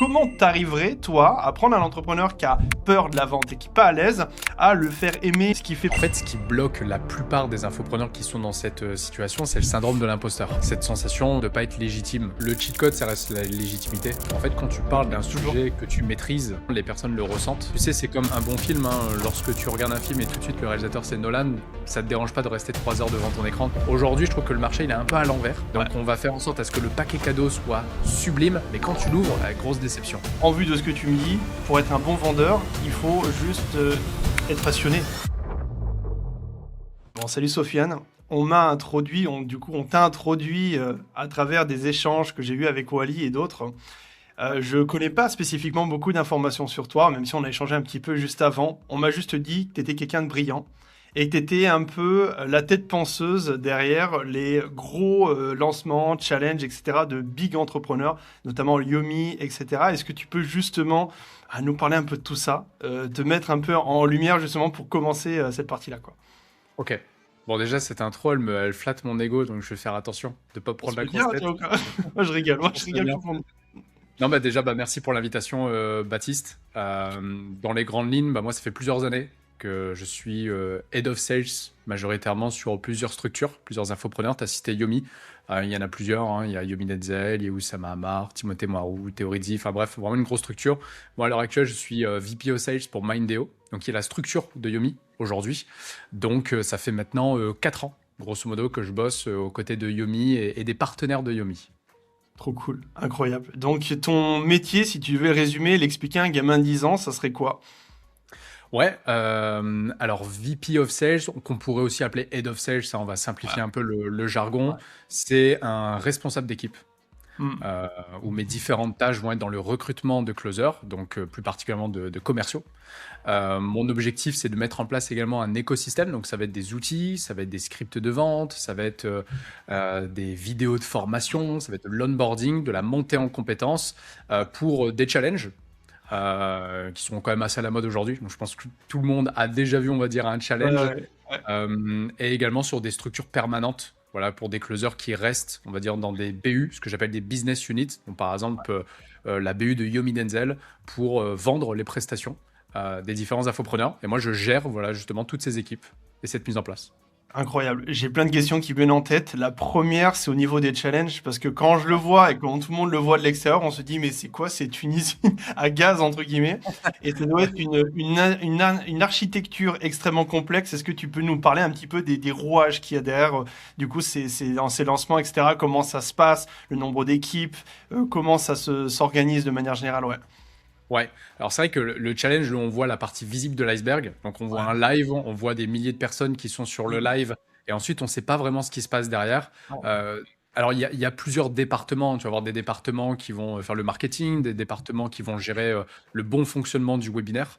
Comment t'arriverais, toi, à prendre un entrepreneur qui a peur de la vente et qui n'est pas à l'aise, à le faire aimer ce qu'il fait? En fait, ce qui bloque la plupart des infopreneurs qui sont dans cette situation, c'est le syndrome de l'imposteur. Cette sensation de ne pas être légitime. Le cheat code, ça reste la légitimité. En fait, quand tu parles d'un sujet que tu maîtrises, les personnes le ressentent. Tu sais, c'est comme un bon film. Lorsque tu regardes un film et tout de suite le réalisateur c'est Nolan, ça te dérange pas de rester 3 heures devant ton écran. Aujourd'hui, je trouve que le marché il est un peu à l'envers. Donc on va faire en sorte à ce que le paquet cadeau soit sublime, mais quand tu l'ouvres, grosse déception. En vue de ce que tu me dis, pour être un bon vendeur, il faut juste être passionné. Bon, salut Sofiane. On m'a introduit, on t'a introduit à travers des échanges que j'ai eus avec Wally et d'autres. Je connais pas spécifiquement beaucoup d'informations sur toi, même si on a échangé un petit peu juste avant. On m'a juste dit que tu étais quelqu'un de brillant et que tu étais un peu la tête penseuse derrière les gros lancements, challenges, etc. de big entrepreneurs, notamment Yomi, etc. Est-ce que tu peux justement nous parler un peu de tout ça, te mettre un peu en lumière justement pour commencer cette partie-là, quoi. Ok. Bon, déjà, cette intro, elle flatte mon ego, donc je vais faire attention de ne pas prendre la grosse tête. Moi, je rigole. Moi, je rigole tout le monde. Non, bah déjà, merci pour l'invitation, Baptiste. Dans les grandes lignes, moi, ça fait plusieurs années que je suis Head of Sales, majoritairement sur plusieurs structures, plusieurs infopreneurs. Tu as cité Yomi, il y en a plusieurs. Il y a Yomi Netzel, il y a Oussama Hamar, Timothée Moirou, Théoridzi, enfin bref, vraiment une grosse structure. Moi, à l'heure actuelle, je suis VP of Sales pour Mindeo, donc qui est la structure de Yomi aujourd'hui. Donc, ça fait maintenant 4 ans, grosso modo, que je bosse aux côtés de Yomi et des partenaires de Yomi. Trop cool, incroyable. Donc, ton métier, si tu devais résumer, l'expliquer à un gamin de 10 ans, ça serait quoi? Ouais, alors VP of Sales, qu'on pourrait aussi appeler Head of Sales, ça on va simplifier un peu le jargon, c'est un responsable d'équipe. Où mes différentes tâches vont être dans le recrutement de closers, donc plus particulièrement de commerciaux. Mon objectif, c'est de mettre en place également un écosystème, donc ça va être des outils, ça va être des scripts de vente, ça va être des vidéos de formation, ça va être de l'onboarding, de la montée en compétences pour des challenges qui sont quand même assez à la mode aujourd'hui. Donc je pense que tout le monde a déjà vu, on va dire, un challenge. Et également sur des structures permanentes. Voilà, pour des closers qui restent, on va dire, dans des BU, ce que j'appelle des business units. Donc, par exemple, la BU de Yomi Denzel pour vendre les prestations des différents infopreneurs. Et moi, je gère, voilà, justement, toutes ces équipes et cette mise en place. Incroyable. J'ai plein de questions qui viennent en tête. La première, c'est au niveau des challenges, parce que quand je le vois et quand tout le monde le voit de l'extérieur, on se dit, mais c'est quoi cette usine à gaz, entre guillemets? Et ça doit être une architecture extrêmement complexe. Est-ce que tu peux nous parler un petit peu des rouages qu'il y a derrière, du coup, dans ces lancements, etc., comment ça se passe, le nombre d'équipes, comment ça s'organise de manière générale, ouais. Ouais, alors c'est vrai que le challenge, on voit la partie visible de l'iceberg. Donc on voit un live, on voit des milliers de personnes qui sont sur le live, et ensuite on ne sait pas vraiment ce qui se passe derrière. Alors il y a plusieurs départements. Tu vas avoir des départements qui vont faire le marketing, des départements qui vont gérer le bon fonctionnement du webinaire.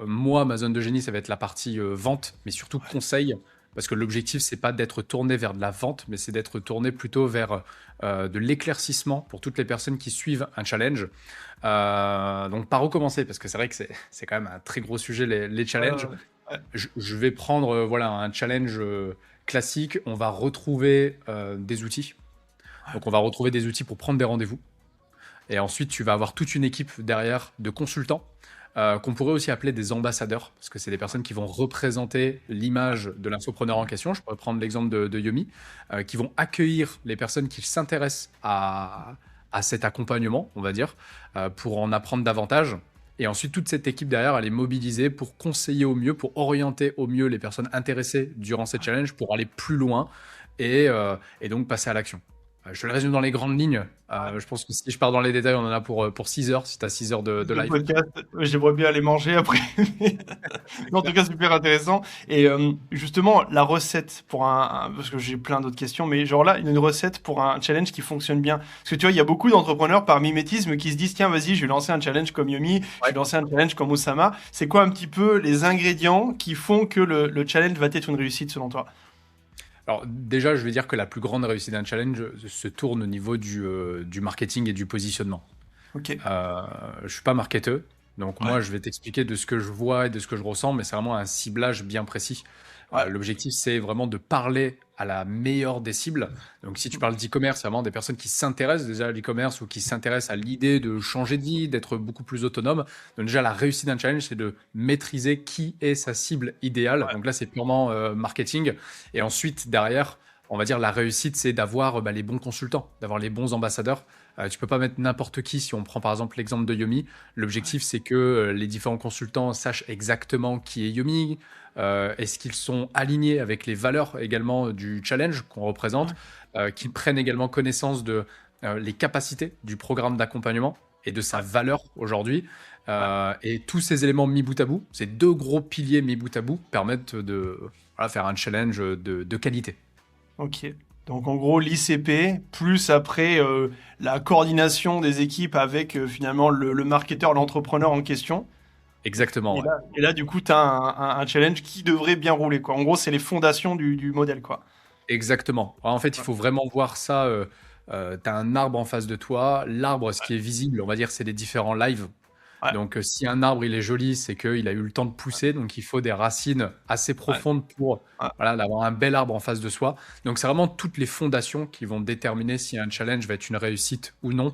Moi, ma zone de génie, ça va être la partie vente, mais surtout conseil. Parce que l'objectif, c'est pas d'être tourné vers de la vente, mais c'est d'être tourné plutôt vers de l'éclaircissement pour toutes les personnes qui suivent un challenge. Donc, par où commencer? Parce que c'est vrai que c'est quand même un très gros sujet, les challenges. Je vais prendre voilà, un challenge classique. On va retrouver des outils. Donc, on va retrouver des outils pour prendre des rendez-vous. Et ensuite, tu vas avoir toute une équipe derrière de consultants. Qu'on pourrait aussi appeler des ambassadeurs, parce que c'est des personnes qui vont représenter l'image de l'infopreneur en question. Je pourrais prendre l'exemple de Yomi, qui vont accueillir les personnes qui s'intéressent à cet accompagnement, on va dire, pour en apprendre davantage. Et ensuite, toute cette équipe derrière, elle est mobilisée pour conseiller au mieux, pour orienter au mieux les personnes intéressées durant ces challenges, pour aller plus loin et donc passer à l'action. Je te le résume dans les grandes lignes. Je pense que si je pars dans les détails, on en a pour 6 heures, si tu as 6 heures de live. Podcast, j'aimerais bien aller manger après. Mais en tout cas, super intéressant. Et justement, la recette pour parce que j'ai plein d'autres questions, mais genre là, une recette pour un challenge qui fonctionne bien. Parce que tu vois, il y a beaucoup d'entrepreneurs par mimétisme qui se disent, tiens, vas-y, je vais lancer un challenge comme Yomi, je vais lancer un challenge comme Oussama. C'est quoi un petit peu les ingrédients qui font que le challenge va être une réussite selon toi? Alors déjà, je vais dire que la plus grande réussite d'un challenge se tourne au niveau du marketing et du positionnement. Ok. Je suis pas marketeur, Donc Ouais, moi, je vais t'expliquer de ce que je vois et de ce que je ressens, mais c'est vraiment un ciblage bien précis. ouais. L'objectif, c'est vraiment de parler à la meilleure des cibles. Donc si tu parles d'e-commerce, c'est vraiment des personnes qui s'intéressent déjà à l'e-commerce ou qui s'intéressent à l'idée de changer de vie, d'être beaucoup plus autonome. Donc déjà, la réussite d'un challenge, c'est de maîtriser qui est sa cible idéale. Ouais, Donc là, c'est purement marketing. Et ensuite, derrière, on va dire la réussite, c'est d'avoir les bons consultants, d'avoir les bons ambassadeurs. Tu peux pas mettre n'importe qui. Si on prend par exemple l'exemple de Yomi, l'objectif c'est que les différents consultants sachent exactement qui est Yomi, est-ce qu'ils sont alignés avec les valeurs également du challenge qu'on représente, ouais, qu'ils prennent également connaissance de les capacités du programme d'accompagnement et de sa ouais, valeur aujourd'hui. ouais. Et tous ces éléments mis bout à bout, ces deux gros piliers mis bout à bout, permettent de voilà, faire un challenge de qualité. Ok. Donc en gros, l'ICP, plus après la coordination des équipes avec finalement le marketeur, l'entrepreneur en question. Exactement, ouais. Et là, du coup, tu as un challenge qui devrait bien rouler, quoi. En gros, c'est les fondations du modèle, quoi. Exactement. En fait, il Ouais, faut vraiment voir ça. Tu as un arbre en face de toi. L'arbre, ce qui est visible, on va dire, c'est les différents lives. ouais, Donc, si un arbre il est joli, c'est qu'il a eu le temps de pousser. Donc, il faut des racines assez ouais, profondes pour ouais, voilà, d'avoir un bel arbre en face de soi. Donc, c'est vraiment toutes les fondations qui vont déterminer si un challenge va être une réussite ou non.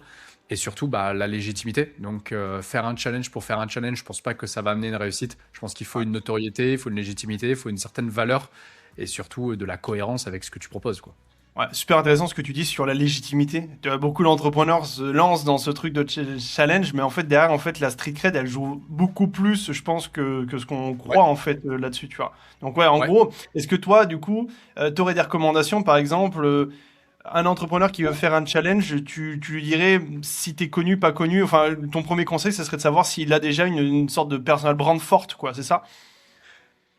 Et surtout, bah, la légitimité. Donc, faire un challenge pour faire un challenge, je pense pas que ça va amener une réussite. Je pense qu'il faut ouais. une notoriété, il faut une légitimité, il faut une certaine valeur et surtout de la cohérence avec ce que tu proposes, quoi. Ouais, super intéressant ce que tu dis sur la légitimité. Tu vois, beaucoup d'entrepreneurs se lancent dans ce truc de challenge, mais en fait, derrière, en fait, la street cred, elle joue beaucoup plus, je pense, que ce qu'on Ouais, croit, en fait, là-dessus, tu vois. Donc, ouais, en ouais. gros, est-ce que toi, du coup, tu aurais des recommandations, par exemple, un entrepreneur qui veut faire un challenge, tu lui dirais si t'es connu, pas connu, enfin, ton premier conseil, ça serait de savoir s'il a déjà une sorte de personal brand forte, quoi, c'est ça?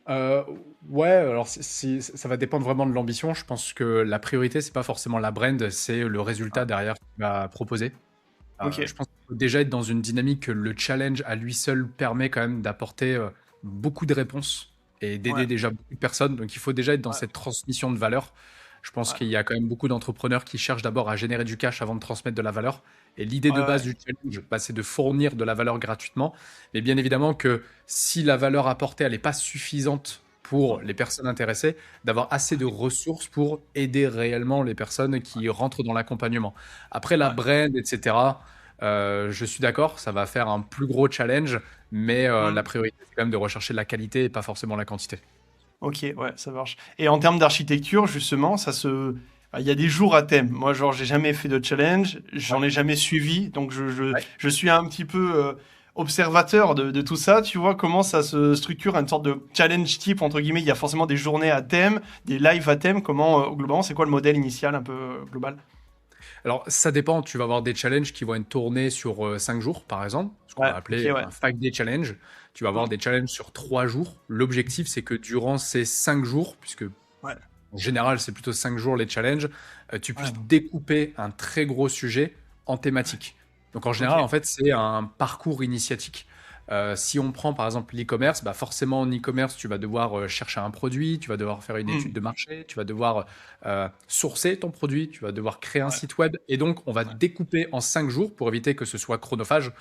Euh, ouais, alors ça va dépendre vraiment de l'ambition. Je pense que la priorité, c'est pas forcément la brand, c'est le résultat derrière qu'il va proposer. Ok, Je pense qu'il faut déjà être dans une dynamique que le challenge à lui seul permet quand même d'apporter beaucoup de réponses et ouais, d'aider déjà beaucoup de personnes. Donc il faut déjà être dans ouais, cette transmission de valeur. Je pense ouais, qu'il y a quand même beaucoup d'entrepreneurs qui cherchent d'abord à générer du cash avant de transmettre de la valeur. Et l'idée ouais, de base ouais, du challenge, bah, c'est de fournir de la valeur gratuitement. Mais bien évidemment que si la valeur apportée, elle n'est pas suffisante pour les personnes intéressées, d'avoir assez de ressources pour aider réellement les personnes qui rentrent dans l'accompagnement. Après, la ouais. brand, etc., je suis d'accord, ça va faire un plus gros challenge, mais la Hmm. priorité, c'est quand même de rechercher la qualité et pas forcément la quantité. Ok, ouais, ça marche. Et en termes d'architecture, justement, il y a des jours à thème. Moi, genre, j'ai jamais fait de challenge, Ouais, j'en ai jamais suivi, donc ouais. je suis un petit peu observateur de tout ça. Tu vois comment ça se structure, une sorte de challenge type, entre guillemets. Il y a forcément des journées à thème, des lives à thème. Comment, globalement, c'est quoi le modèle initial un peu global? Alors, ça dépend. Tu vas avoir des challenges qui vont être tournés sur 5 jours, par exemple, ce qu'on Ouais, va ok, appeler ouais. un 5-day challenge. Tu vas avoir Hmm. des challenges sur 3 jours. L'objectif, c'est que durant ces 5 jours, puisque Ouais, en général, c'est plutôt 5 jours les challenges, tu ouais, puisses découper un très gros sujet en thématique. Donc, en ok, général, en fait, c'est un parcours initiatique. Si on prend par exemple l'e-commerce, bah forcément en e-commerce, tu vas devoir chercher un produit, tu vas devoir faire une étude Hmm. de marché, tu vas devoir sourcer ton produit, tu vas devoir créer un Ouais, site web. Et donc, on va ouais, découper en 5 jours pour éviter que ce soit chronophage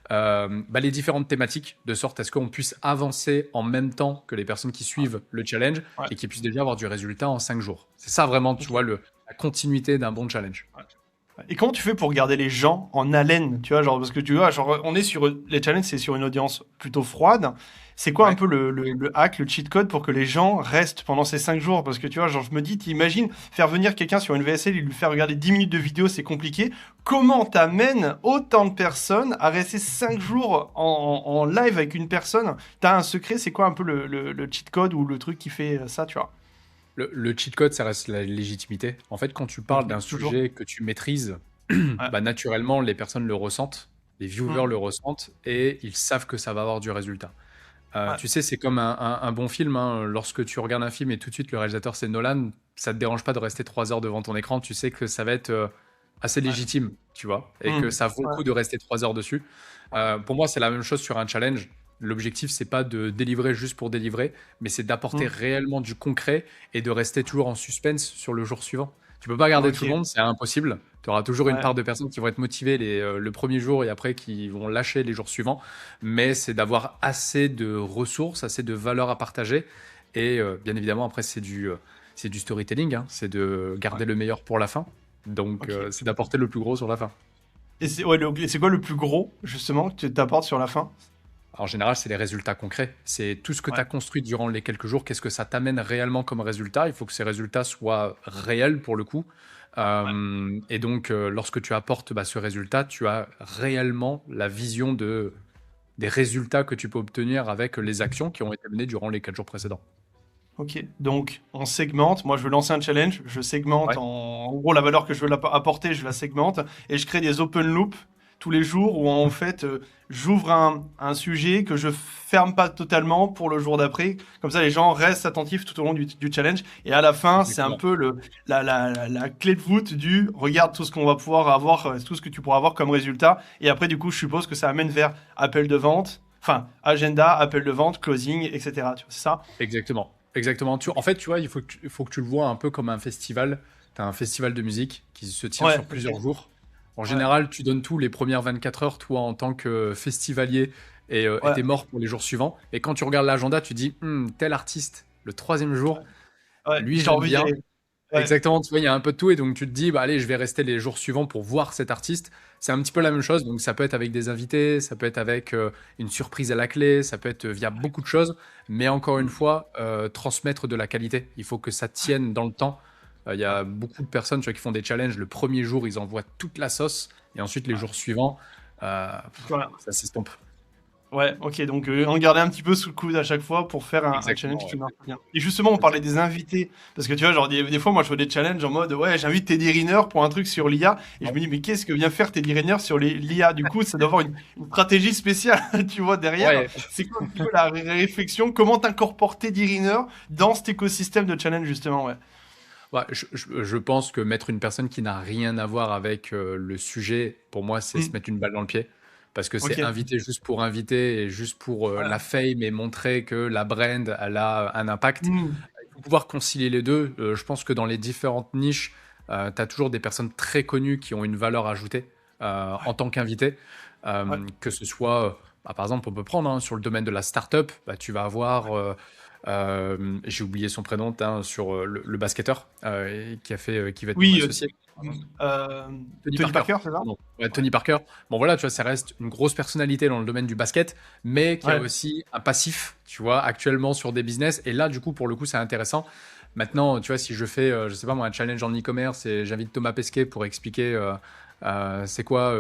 bah, les différentes thématiques, de sorte à ce qu'on puisse avancer en même temps que les personnes qui suivent le challenge ouais, et qui puissent déjà avoir du résultat en 5 jours. C'est ça vraiment, tu ok. vois, la continuité d'un bon challenge. Ouais. Et comment tu fais pour garder les gens en haleine, tu vois, genre, parce que tu vois, genre, on est sur, les challenges, c'est sur une audience plutôt froide. C'est quoi un Ouais. peu le hack, le cheat code pour que les gens restent pendant ces 5 jours? Parce que tu vois, genre, je me dis, t'imagines faire venir quelqu'un sur une VSL et lui faire regarder 10 minutes de vidéo, c'est compliqué. Comment t'amènes autant de personnes à rester 5 jours en live avec une personne? T'as un secret, c'est quoi un peu le cheat code ou le truc qui fait ça, tu vois? Le cheat code, ça reste la légitimité. En fait, quand tu Ok, parles d'un toujours. sujet que tu maîtrises, Ouais. bah, naturellement, les personnes le ressentent, les viewers Mm. le ressentent et ils savent que ça va avoir du résultat. Ouais. Tu sais, c'est comme un bon film, hein. Lorsque tu regardes un film et tout de suite le réalisateur c'est Nolan, ça te dérange pas de rester 3 heures devant ton écran, tu sais que ça va être assez Ouais. légitime, tu vois, et que Mm. ça vaut le Ouais. coup de rester 3 heures dessus. Pour moi, c'est la même chose sur un challenge. L'objectif, c'est pas de délivrer juste pour délivrer, mais c'est d'apporter Mm. réellement du concret et de rester toujours en suspense sur le jour suivant. Tu peux pas garder tout le Ok. monde, c'est impossible. Tu auras toujours une Ouais. part de personnes qui vont être motivées le premier jour et après qui vont lâcher les jours suivants. Mais c'est d'avoir assez de ressources, assez de valeurs à partager. Et bien évidemment, après, c'est du storytelling, hein. C'est de Ouais. garder le meilleur pour la fin. Donc, Ok. c'est d'apporter le plus gros sur la fin. Et c'est quoi le plus gros, justement, que tu t'apportes sur la fin? En général, c'est les résultats concrets. C'est tout ce que tu Ouais. as construit durant les quelques jours. Qu'est-ce que ça t'amène réellement comme résultat? Il faut que ces résultats soient réels pour le coup. Ouais. Et donc, lorsque tu apportes ce résultat, tu as réellement la vision des résultats que tu peux obtenir avec les actions qui ont été menées durant les 4 jours précédents. Ok, donc on segmente. Moi, je veux lancer un challenge. Je segmente Ouais, en gros la valeur que je veux apporter, je la segmente et je crée des open loops tous les jours où en fait j'ouvre un sujet que je ferme pas totalement pour le jour d'après. Comme ça, les gens restent attentifs tout au long du challenge. Et à la fin, c'est un exactement. peu la clé de voûte du regarde tout ce qu'on va pouvoir avoir, tout ce que tu pourras avoir comme résultat. Et après, du coup, je suppose que ça amène vers appel de vente, enfin agenda, appel de vente, closing, etc. Tu vois, c'est ça? Exactement. Exactement. En fait, tu vois, il faut que tu le vois un peu comme un festival. Tu as un festival de musique qui se tient Ouais, sur ok. plusieurs jours. En Ouais, général, tu donnes tout les premières 24 heures, toi, en tant que festivalier, et ouais, t'es mort pour les jours suivants. Et quand tu regardes l'agenda, tu dis, tel artiste, le troisième jour, ouais, lui, j'ai j'aime envie d'y bien. aller. Ouais, Exactement, tu vois, il y a un peu de tout, et donc tu te dis, bah allez, je vais rester les jours suivants pour voir cet artiste. C'est un petit peu ouais, la même chose, donc ça peut être avec des invités, ça peut être avec une surprise à la clé, ça peut être via beaucoup de choses, mais encore une mm, fois, transmettre de la qualité. Il faut que ça tienne dans le temps. Il y ouais, a beaucoup de personnes, tu vois, qui font des challenges. Le premier jour, ils envoient toute la sauce, et ensuite les ouais. jours suivants, Voilà. ça s'estompe. Ouais, ok, donc en garder un petit peu sous le coude à chaque fois pour faire un challenge Exactement, ouais. qui marche bien. Et justement, on parlait des invités, parce que tu vois, genre des fois, moi, je fais des challenges en mode, ouais, j'invite Teddy Riner pour un truc sur l'IA, et je Ouais. me dis, mais qu'est-ce que vient faire Teddy Riner sur l'IA? Du coup, ça doit avoir une stratégie spéciale, tu vois, derrière. Ouais. C'est quoi un petit peu la réflexion? Comment t'incorpores Teddy Riner dans cet écosystème de challenge, justement, ouais. Ouais, je pense que mettre une personne qui n'a rien à voir avec le sujet, pour moi, c'est se Mm, mettre une balle dans le pied. Parce que ok. c'est inviter juste pour inviter et juste pour la Ouais. fame et montrer que la brand, elle a un impact. Mm, Il faut pouvoir concilier les deux. Je pense que dans les différentes niches, tu as toujours des personnes très connues qui ont une valeur ajoutée en ouais, tant qu'invité. ouais, Que ce soit, par exemple, on peut prendre sur le domaine de la startup, tu vas avoir j'ai oublié son prénom, sur le basketteur qui va être mon oui, associé. euh, Tony Tony Parker. Parker, c'est ça? Pardon. Ouais, Ouais. Tony Parker. Bon voilà, tu vois, ça reste une grosse personnalité dans le domaine du basket, mais qui a Ouais. aussi un passif, tu vois, actuellement sur des business. Et là, du coup, pour le coup, c'est intéressant. Maintenant, tu vois, si je fais, je sais pas moi, un challenge en e-commerce et j'invite Thomas Pesquet pour expliquer c'est quoi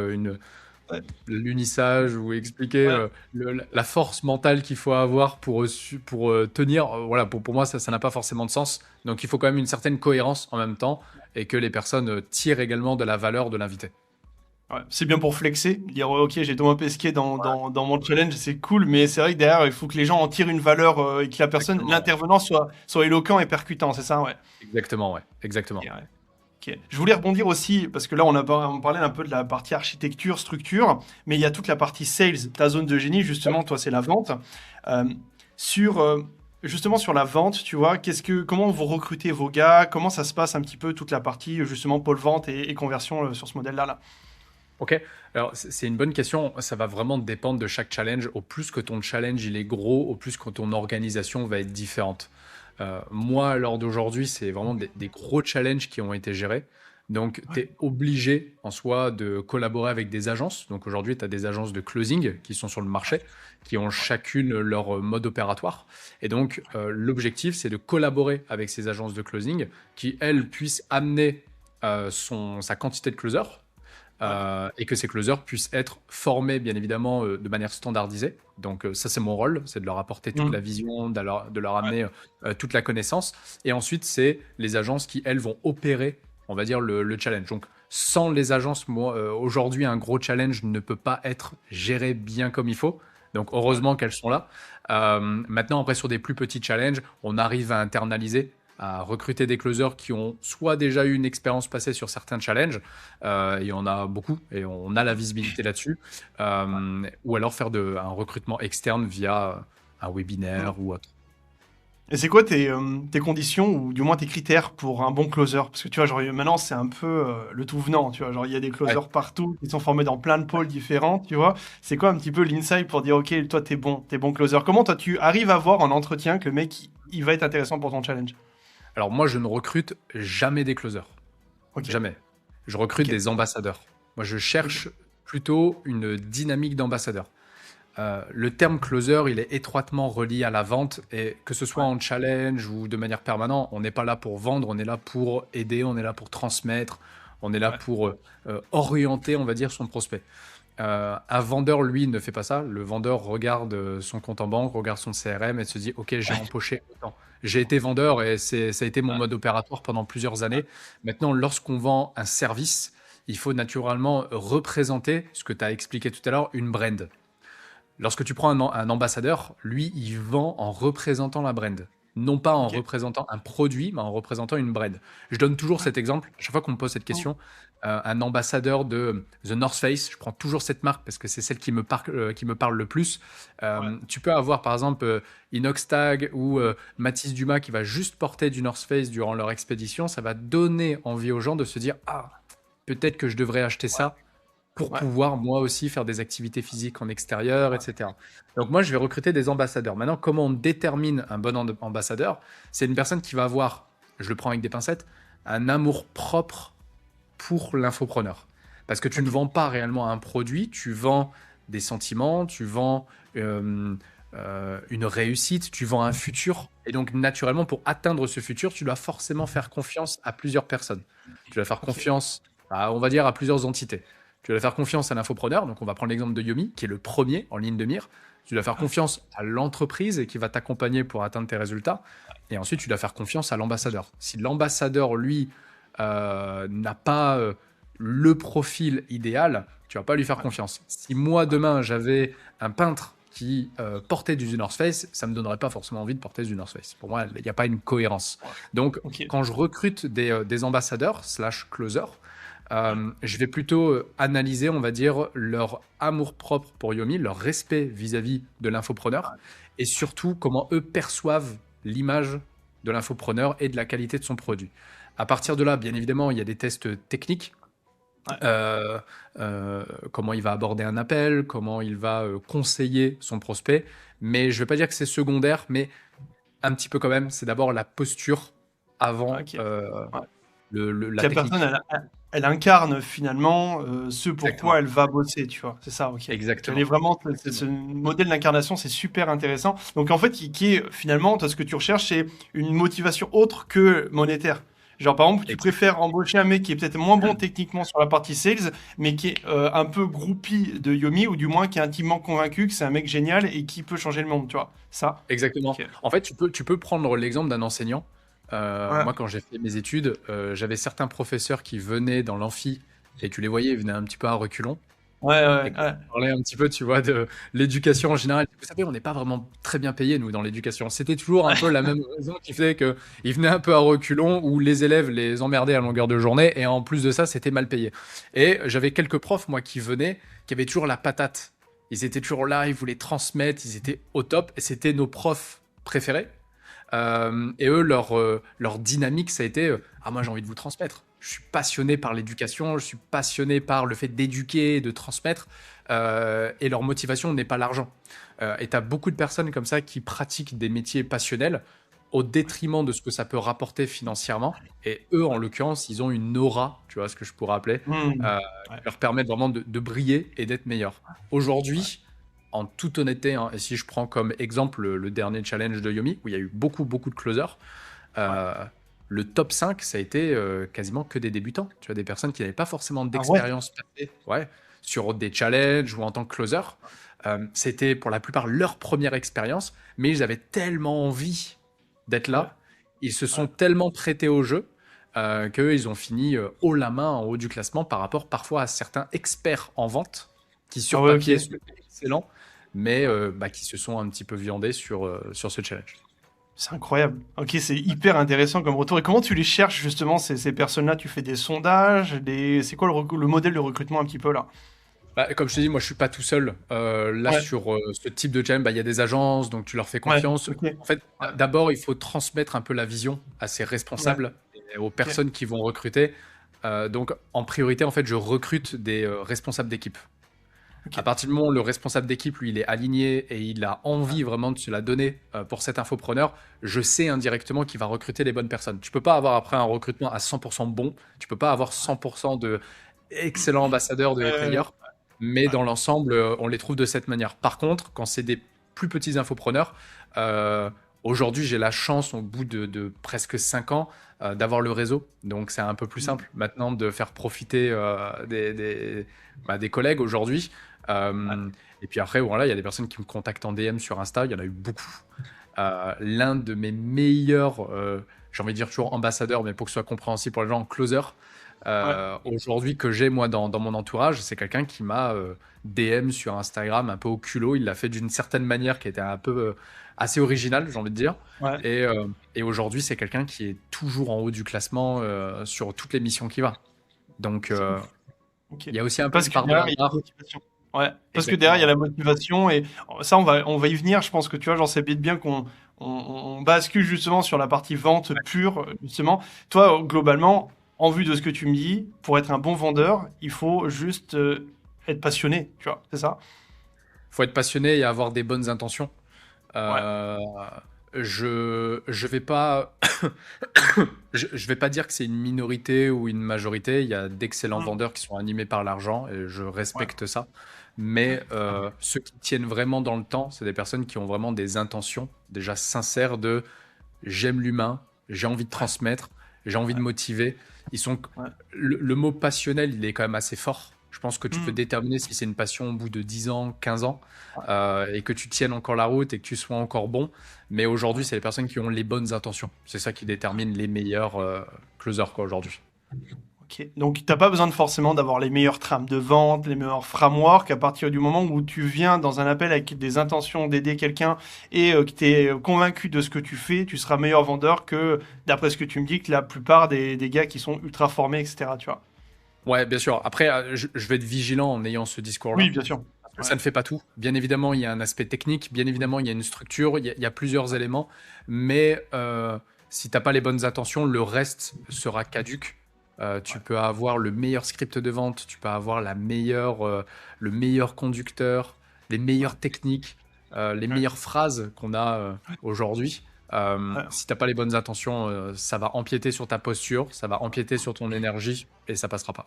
Ouais. l'unissage ou expliquer Ouais. la force mentale qu'il faut avoir pour tenir. Voilà, pour moi, ça n'a pas forcément de sens. Donc, il faut quand même une certaine cohérence en même temps et que les personnes tirent également de la valeur de l'invité. Ouais, c'est bien pour flexer, dire ouais, ok j'ai Thomas Pesquet dans mon challenge, c'est cool, mais c'est vrai que derrière il faut que les gens en tirent une valeur et que la personne, Exactement, ouais. l'intervenant soit éloquent et percutant, c'est ça, ouais. Exactement, ouais. Ok, Exactement. ouais. Ok. Je voulais rebondir aussi, parce que là on parlait un peu de la partie architecture, structure, mais il y a toute la partie sales, ta zone de génie justement, toi c'est la vente. Euh, sur justement sur la vente, tu vois, comment vous recrutez vos gars, comment ça se passe un petit peu toute la partie justement pôle vente et conversion sur ce modèle-là là. Ok, alors c'est une bonne question. Ça va vraiment dépendre de chaque challenge. Au plus que ton challenge il est gros, au plus que ton organisation va être différente. Moi, lors d'aujourd'hui, c'est vraiment des gros challenges qui ont été gérés. Donc, tu Ouais, es obligé en soi de collaborer avec des agences. Donc, aujourd'hui, tu as des agences de closing qui sont sur le marché, qui ont ouais, chacune leur mode opératoire. Et donc, l'objectif, c'est de collaborer avec ces agences de closing qui, elles, puissent amener sa quantité de closers ouais, et que ces closers puissent être formés, bien évidemment, de manière standardisée. Donc, ça, c'est mon rôle, c'est de leur apporter toute la mm, vision, de leur ouais, amener toute la connaissance. Et ensuite, c'est les agences qui, elles, vont opérer, on va dire, le challenge. Donc, sans les agences, moi, aujourd'hui, un gros challenge ne peut pas être géré bien comme il faut. Donc, ouais, heureusement qu'elles sont là. Maintenant, après, sur des plus petits challenges, on arrive à internaliser, à recruter des closers qui ont soit déjà eu une expérience passée sur certains challenges, il y en a beaucoup et on a la visibilité là-dessus, ou alors faire un recrutement externe via un mm. webinaire ou autre. Et c'est quoi tes conditions ou du moins tes critères pour un bon closer? Parce que tu vois, genre maintenant c'est un peu le tout venant, tu vois. Genre il y a des Ouais. closers partout qui sont formés dans plein de pôles différents, tu vois. C'est quoi un petit peu l'insight pour dire ok, toi t'es bon closer. Comment toi tu arrives à voir en entretien que le mec il va être intéressant pour ton challenge? Alors moi, je ne recrute jamais des closers. Ok, Jamais. Je recrute ok, des ambassadeurs. Moi, je ok. cherche plutôt une dynamique d'ambassadeur. Le terme closer, il est étroitement relié à la vente et que ce soit Ouais, en challenge ou de manière permanente, on n'est pas là pour vendre, on est là pour aider, on est là pour transmettre, on est là ouais, pour orienter, on va dire, son prospect. Un vendeur, lui, ne fait pas ça. Le vendeur regarde son compte en banque, regarde son CRM et se dit, OK, j'ai empoché autant. J'ai été vendeur et ça a été mon ouais, mode opératoire pendant plusieurs années. Maintenant, lorsqu'on vend un service, il faut naturellement représenter, ce que tu as expliqué tout à l'heure, une brand. Lorsque tu prends un ambassadeur, lui, il vend en représentant la brand. Non pas en ok. représentant un produit, mais en représentant une brand. Je donne toujours Ouais, cet exemple. À chaque fois qu'on me pose cette oh, question, un ambassadeur de The North Face, je prends toujours cette marque parce que c'est celle qui me parle le plus. ouais, Tu peux avoir par exemple Inoxtag ou Mathis Dumas qui va juste porter du North Face durant leur expédition. Ça va donner envie aux gens de se dire, ah, peut-être que je devrais acheter ouais, ça pour ouais, pouvoir moi aussi faire des activités physiques en extérieur, ouais. etc. Donc moi, je vais recruter des ambassadeurs. Maintenant, comment on détermine un bon ambassadeur? C'est une personne qui va avoir, je le prends avec des pincettes, un amour propre pour l'infopreneur. Parce que tu ne Ok, vends pas réellement un produit, tu vends des sentiments, tu vends une réussite, tu vends un futur. Et donc, naturellement, pour atteindre ce futur, tu dois forcément faire confiance à plusieurs personnes. Tu dois faire ok. confiance, on va dire, à plusieurs entités. Tu dois faire confiance à l'infopreneur. Donc, on va prendre l'exemple de Yomi, qui est le premier en ligne de mire. Tu dois faire Ouais, confiance à l'entreprise et qui va t'accompagner pour atteindre tes résultats. Et ensuite, tu dois faire confiance à l'ambassadeur. Si l'ambassadeur, lui, n'a pas le profil idéal, tu vas pas lui faire ouais, confiance. Si moi, ouais, demain, j'avais un peintre qui portait du North Face, ça me donnerait pas forcément envie de porter du North Face. Pour moi, il n'y a pas une cohérence. ouais. Donc, Ok, quand je recrute des ambassadeurs slash closers, ouais, je vais plutôt analyser, on va dire, leur amour-propre pour Yomi, leur respect vis-à-vis de l'infopreneur, et surtout comment eux perçoivent l'image de l'infopreneur et de la qualité de son produit. À partir de là, bien évidemment, il y a des tests techniques. ouais. euh, Comment il va aborder un appel, comment il va conseiller son prospect. Mais je ne vais pas dire que c'est secondaire, mais un petit peu quand même. C'est d'abord la posture avant Ok. Ouais. la Que la personne, technique. elle incarne finalement ce pourquoi Exactement. elle va bosser, tu vois. C'est ça, ok. Qu'elle est Exactement. vraiment, ce Exactement. modèle d'incarnation, c'est super intéressant. Donc en fait, qui est finalement, toi, ce que tu recherches, c'est une motivation autre que monétaire. Genre par exemple, tu Exactement. préfères embaucher un mec qui est peut-être moins bon techniquement sur la partie sales, mais qui est un peu groupie de Yomi, ou du moins qui est intimement convaincu que c'est un mec génial et qui peut changer le monde, tu vois. Ça, Exactement. ok. En fait, tu peux prendre l'exemple d'un enseignant. Ouais, Moi, quand j'ai fait mes études, j'avais certains professeurs qui venaient dans l'amphi et tu les voyais, ils venaient un petit peu à reculons. ouais, Et ouais, quand ouais. on parlait un petit peu, tu vois, de l'éducation en général, vous savez, on n'est pas vraiment très bien payés, nous, dans l'éducation. C'était toujours un peu la même raison qui faisait qu'ils venaient un peu à reculons, où les élèves les emmerdaient à longueur de journée, et en plus de ça, c'était mal payé. Et j'avais quelques profs, moi, qui venaient, qui avaient toujours la patate. Ils étaient toujours là, ils voulaient transmettre, ils étaient au top, et c'était nos profs préférés. Et eux, leur dynamique, ça a été ah, moi, j'ai envie de vous transmettre. Je suis passionné par l'éducation, je suis passionné par le fait d'éduquer et de transmettre. Et leur motivation n'est pas l'argent. Et tu as beaucoup de personnes comme ça qui pratiquent des métiers passionnels au détriment de ce que ça peut rapporter financièrement. Et eux, en l'occurrence, ils ont une aura, tu vois, ce que je pourrais appeler, Hmm. euh, Ouais, qui leur permettent vraiment de briller et d'être meilleurs. ouais, Aujourd'hui, en toute honnêteté, hein, et si je prends comme exemple le dernier challenge de Yomi, où il y a eu beaucoup, beaucoup de closers, ouais. euh, le top 5, ça a été quasiment que des débutants. Tu as des personnes qui n'avaient pas forcément Ah ouais? d'expérience passée, ouais, sur des challenges ou en tant que closer. C'était pour la plupart leur première expérience, mais ils avaient tellement envie d'être Ouais, là, ils se ouais. sont tellement prêtés au jeu qu'ils ont fini haut la main en haut du classement par rapport parfois à certains experts en vente qui Ah sur ouais, papier ok. sont excellents, mais qui se sont un petit peu viandés sur ce challenge. C'est incroyable. Ok, c'est hyper intéressant comme retour. Et comment tu les cherches justement, ces personnes-là? Tu fais des sondages, c'est quoi le modèle de recrutement un petit peu là? Bah, comme je te dis, moi je suis pas tout seul. Là, Ouais, sur ce type de challenge, bah, il y a des agences, donc tu leur fais ouais, confiance. ok. En fait, Ouais, d'abord, il faut transmettre un peu la vision à ces ouais, responsables et aux ok, personnes qui vont recruter. Donc, en priorité, en fait, je recrute des responsables d'équipe. À ok. partir du moment où le responsable d'équipe, lui, il est aligné et il a Ouais, envie vraiment de se la donner pour cet infopreneur, je sais indirectement qu'il va recruter les bonnes personnes. Tu peux pas avoir après un recrutement à 100% bon, tu peux pas avoir 100% de excellents ambassadeurs de ouais, players, mais ouais. dans l'ensemble, on les trouve de cette manière. Par contre, quand c'est des plus petits infopreneurs, euh, aujourd'hui, j'ai la chance, au bout de presque 5 ans, d'avoir le réseau. Donc, c'est un peu plus Mm, simple maintenant de faire profiter des collègues aujourd'hui. ouais, Et puis après, voilà, il y a des personnes qui me contactent en DM sur Insta, il y en a eu beaucoup. L'un de mes meilleurs, j'ai envie de dire toujours ambassadeurs, mais pour que ce soit compréhensible pour les gens, closer, ouais. aujourd'hui que j'ai moi dans mon entourage, c'est quelqu'un qui m'a DM sur Instagram un peu au culot. Il l'a fait d'une certaine manière qui était un peu assez originale, j'ai envie de dire. Ouais. Et aujourd'hui, c'est quelqu'un qui est toujours en haut du classement sur toutes les missions qu'il va. Donc, C'est ouf. Ok. il y a aussi un peu Parce une que part de derrière, il y a la hasard. motivation. Ouais. Parce que derrière, il y a Exactement. la motivation et ça, on va y venir. Je pense que tu vois, j'en sais bien qu'on on bascule justement sur la partie vente Ouais. pure, justement. Toi, globalement, en vue de ce que tu me dis, pour être un bon vendeur, il faut juste être passionné, tu vois, c'est ça? Faut être passionné et avoir des bonnes intentions. Ouais. Euh, je vais pas je vais pas dire que c'est une minorité ou une majorité. Il y a d'excellents Mm. vendeurs qui sont animés par l'argent et je Ouais. respecte ça. Ok. Mais ceux qui tiennent vraiment dans le temps, c'est des personnes qui ont vraiment des intentions déjà sincères de j'aime l'humain, j'ai envie de Ouais. transmettre, j'ai envie de Ouais. motiver. Ils sont Ouais. le mot passionnel, il est quand même assez fort. Je pense que tu peux Mm. déterminer si c'est une passion au bout de 10 ans, 15 ans, Ouais. et que tu tiennes encore la route et que tu sois encore bon. Mais aujourd'hui, Ouais. c'est les personnes qui ont les bonnes intentions. C'est ça qui détermine les meilleurs closers quoi, aujourd'hui. Ok. Donc, t'as pas besoin de forcément d'avoir les meilleures trames de vente, les meilleurs frameworks. À partir du moment où tu viens dans un appel avec des intentions d'aider quelqu'un et que tu es convaincu de ce que tu fais, tu seras meilleur vendeur que, d'après ce que tu me dis, que la plupart des gars qui sont ultra formés, etc. Tu vois? Ouais, bien sûr. Après, je vais être vigilant en ayant ce Oui, discours-là. bien sûr. Parce que ça Ouais. ne fait pas tout. Bien évidemment, il y a un aspect technique, bien évidemment, il y a une structure, il y a plusieurs Ouais. éléments, mais si t'as pas les bonnes intentions, le reste sera caduque. Tu Ouais. peux avoir le meilleur script de vente, tu peux avoir le meilleur conducteur, les Ouais. meilleures techniques, les Ouais. meilleures phrases qu'on a aujourd'hui. Ouais. Si t'as pas les bonnes intentions, ça va empiéter sur ta posture, ça va empiéter sur ton énergie et ça passera pas.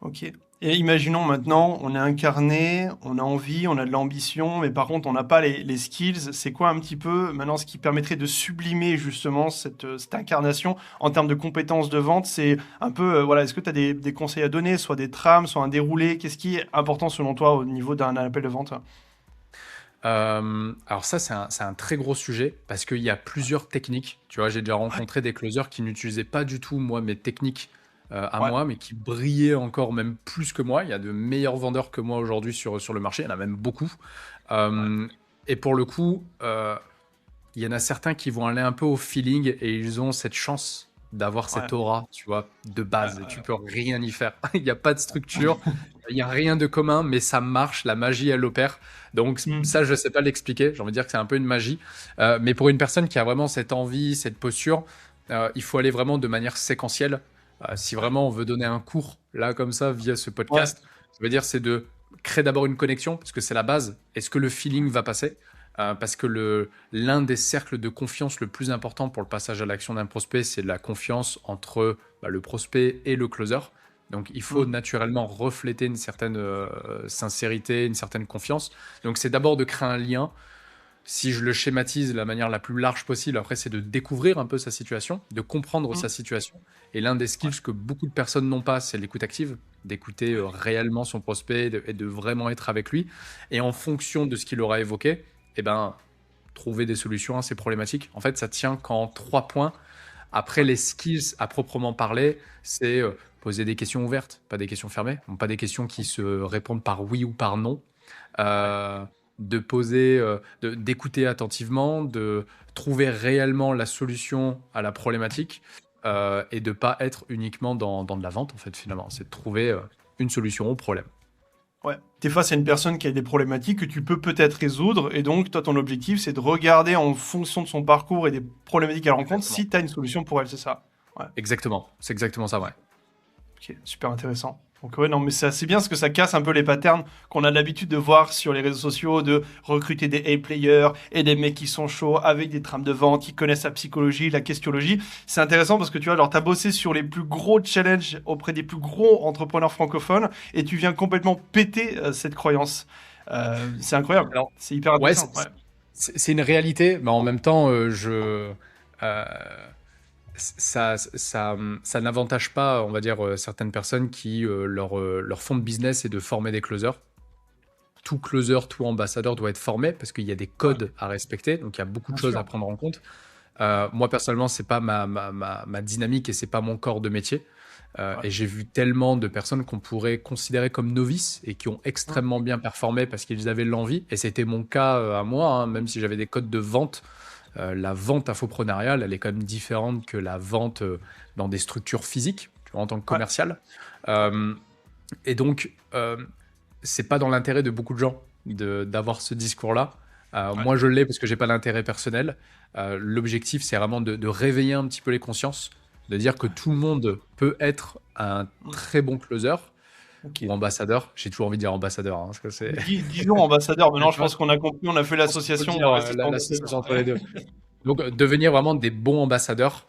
Ok. Et imaginons maintenant, on est incarné, on a envie, on a de l'ambition, mais par contre, on n'a pas les skills. C'est quoi un petit peu maintenant ce qui permettrait de sublimer justement cette incarnation en termes de compétences de vente? C'est un peu, voilà, est-ce que tu as des conseils à donner, soit des trames, soit un déroulé? Qu'est-ce qui est important selon toi au niveau d'un appel de vente? Alors ça, c'est un très gros sujet parce qu'il y a plusieurs techniques. Tu vois, j'ai déjà Ouais, rencontré des closers qui n'utilisaient pas du tout, moi, mes techniques à ouais, moi, mais qui brillaient encore même plus que moi. Il y a de meilleurs vendeurs que moi aujourd'hui sur le marché. Il y en a même beaucoup. ouais, Euh, et pour le coup, il y en a certains qui vont aller un peu au feeling et ils ont cette chance d'avoir ouais, cette aura, tu vois, de ouais, base. Et tu peux rien y faire. Il n'y a pas de structure, il n'y a rien de commun, mais ça marche, la magie, elle opère. Donc Hmm, ça, je ne sais pas l'expliquer. J'ai envie de dire que c'est un peu une magie. Mais pour une personne qui a vraiment cette envie, cette posture, il faut aller vraiment de manière séquentielle. Si ouais, vraiment on veut donner un cours, là, comme ça, via ce ouais, podcast, ça veut dire c'est de créer d'abord une connexion, parce que c'est la base. Est-ce que le feeling va passer? Parce que l'un des cercles de confiance le plus important pour le passage à l'action d'un prospect, c'est la confiance entre le prospect et le closer. Donc il faut hmm, naturellement refléter une certaine sincérité, une certaine confiance. Donc c'est d'abord de créer un lien. Si je le schématise de la manière la plus large possible, après c'est de découvrir un peu sa situation, de comprendre hmm, sa situation. Et l'un des ouais, skills que beaucoup de personnes n'ont pas, c'est l'écoute active, d'écouter ouais, réellement son prospect et de vraiment être avec lui. Et en fonction de ce qu'il aura évoqué, eh ben, trouver des solutions à ces problématiques. En fait, ça tient qu'en 3 points. Après, ouais, les skills à proprement parler, c'est poser des questions ouvertes, pas des questions fermées, donc pas des questions qui se répondent par oui ou par non. ouais. Euh, de poser, d'écouter attentivement, de trouver réellement la solution à la problématique et de pas être uniquement dans de la vente, en fait, finalement. C'est de trouver une solution au problème. Ouais. T'es face à une personne qui a des problématiques que tu peux peut-être résoudre, et donc toi ton objectif c'est de regarder en fonction de son parcours et des problématiques qu'elle rencontre Exactement. si tu as une solution pour elle, c'est ça? Ouais. Exactement. C'est exactement ça, ouais. Ok, super intéressant. Donc ouais, non, mais c'est assez bien parce que ça casse un peu les patterns qu'on a l'habitude de voir sur les réseaux sociaux, de recruter des A-players et des mecs qui sont chauds avec des trames de vente, qui connaissent la psychologie, la questionologie. C'est intéressant parce que tu vois, alors t'as bossé sur les plus gros challenges auprès des plus gros entrepreneurs francophones et tu viens complètement péter cette croyance. C'est incroyable, Alors, c'est hyper ouais, intéressant. Ouais. c'est une réalité, mais en même temps, euh, ça n'avantage pas, on va dire, certaines personnes qui, leur fond de business est de former des closers. Tout closer, tout ambassadeur doit être formé parce qu'il y a des Ouais, codes à respecter, donc il y a beaucoup de bien choses à sûr. prendre en compte. Moi, personnellement, c'est pas ma dynamique et c'est pas mon corps de métier. Ouais. Et j'ai vu tellement de personnes qu'on pourrait considérer comme novices et qui ont Hum, extrêmement bien performé parce qu'ils avaient l'envie. Et c'était mon cas à moi, hein, même si j'avais des codes de vente. La vente infoprenariale, elle est quand même différente que la vente dans des structures physiques, tu vois, en tant que ouais, commercial. ouais, Euh, et donc, c'est pas dans l'intérêt de beaucoup de gens d'avoir ce discours-là. ouais. Moi, je l'ai parce que j'ai pas d'intérêt personnel. L'objectif, c'est vraiment de réveiller un petit peu les consciences, de dire que tout le monde peut être un Hum, très bon closer ok. ou ambassadeur. J'ai toujours envie de dire ambassadeur, hein, parce que c'est. Disons ambassadeur, Mais maintenant tu je vois, pense qu'on a compris, on a fait je pense qu'il faut le l'association, on dire, va rester sur l'association ambassadeur. entre Ouais. les deux. Donc, devenir vraiment des bons ambassadeurs.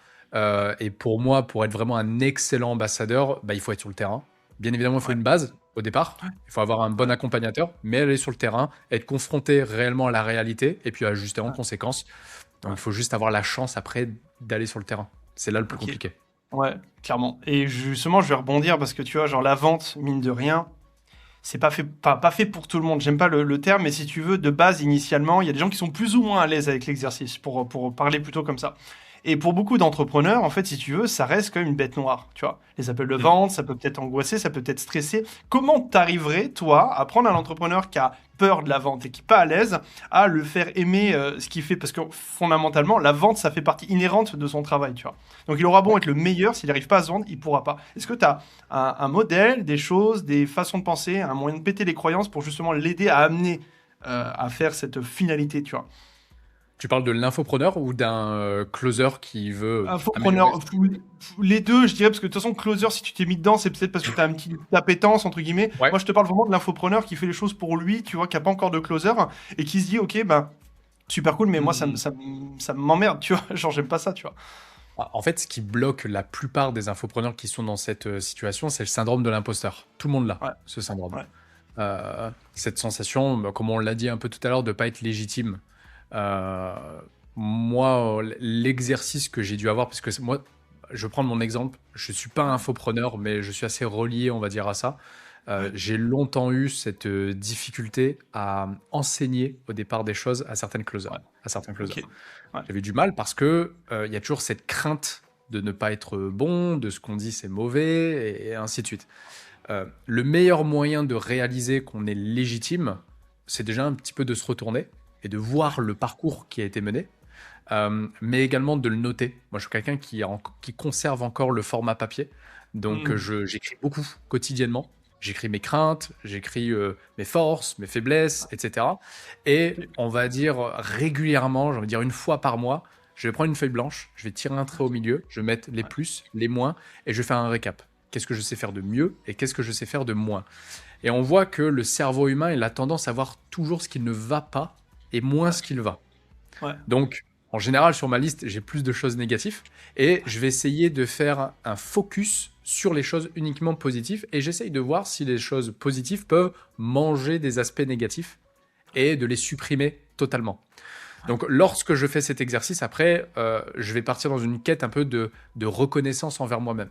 Et pour moi, pour être vraiment un excellent ambassadeur, bah, il faut être sur le terrain. Bien évidemment, il faut Ouais, une base au départ. Il faut avoir un bon ouais, accompagnateur, mais aller sur le terrain, être confronté réellement à la réalité et puis ajuster en ouais, conséquence. Donc, ouais. il faut juste avoir la chance après d'aller sur le terrain. C'est là le plus Ok. compliqué. Ouais, clairement. Et justement, je vais rebondir parce que tu vois, genre la vente, mine de rien, c'est pas fait, pas fait pour tout le monde. J'aime pas le terme, mais si tu veux, de base, initialement, il y a des gens qui sont plus ou moins à l'aise avec l'exercice, pour parler plutôt comme ça. Et pour beaucoup d'entrepreneurs, en fait, si tu veux, ça reste quand même une bête noire, tu vois. Les appels de Mm. vente, ça peut peut-être angoisser, ça peut peut-être stresser. Comment t'arriverais, toi, à prendre un entrepreneur qui a peur de la vente et qui est pas à l'aise, à le faire aimer ce qu'il fait? Parce que fondamentalement, la vente, ça fait partie inhérente de son travail, tu vois. Donc il aura beau Ouais. être le meilleur, s'il n'arrive pas à se vendre, il pourra pas. Est-ce que tu as un modèle, des choses, des façons de penser, un moyen de péter les croyances pour justement l'aider à amener à faire cette finalité, tu vois? Tu parles de l'infopreneur ou d'un closer qui veut améliorer Infopreneur, les deux, je dirais, parce que de toute façon, closer, si tu t'es mis dedans, c'est peut-être parce que tu as un petit appétence, entre guillemets. Ouais. Moi, je te parle vraiment de l'infopreneur qui fait les choses pour lui, tu vois, qui n'a pas encore de closer, et qui se dit, ok, ben, super cool, mais moi, Mm. ça m'emmerde, tu vois, genre, j'aime pas ça, tu vois. En fait, ce qui bloque la plupart des infopreneurs qui sont dans cette situation, c'est le syndrome de l'imposteur. Tout le monde l'a, Ouais, ce syndrome. ouais. Cette sensation, bah, comme on l'a dit un peu tout à l'heure, de ne pas être légitime. Euh, Moi, l'exercice que j'ai dû avoir, parce que moi, je vais prendre mon exemple, je ne suis pas un Ouais. infopreneur, mais je suis assez relié, on va dire, à ça. Ouais. J'ai longtemps eu cette difficulté à enseigner au départ des choses à certaines closers, Ouais. à certains closers. Ok. Ouais. J'avais du mal parce que il y a toujours cette crainte de ne pas être bon, de ce qu'on dit c'est mauvais, et ainsi de suite. Le meilleur moyen de réaliser qu'on est légitime, c'est déjà un petit peu de se retourner et de Ouais. voir le parcours qui a été mené, mais également de le noter. Moi, je suis quelqu'un qui conserve encore le format papier, donc Hmm. j'écris beaucoup quotidiennement. J'écris mes craintes, j'écris mes forces, mes faiblesses, etc. Et Ok. on va dire régulièrement, j'ai envie de dire une fois par mois, je vais prendre une feuille blanche, je vais tirer un trait au milieu, je vais mettre les Ouais. plus, les moins, et je vais faire un récap. Qu'est-ce que je sais faire de mieux et qu'est-ce que je sais faire de moins. Et on voit que le cerveau humain, il a tendance à voir toujours ce qui ne va pas et moins Ouais. ce qu'il va. Ouais. Donc, en général, sur ma liste, j'ai plus de choses négatives et je vais essayer de faire un focus sur les choses uniquement positives et j'essaye de voir si les choses positives peuvent manger des aspects négatifs et de les supprimer totalement. Donc, lorsque je fais cet exercice, après, je vais partir dans une quête un peu de reconnaissance envers moi-même.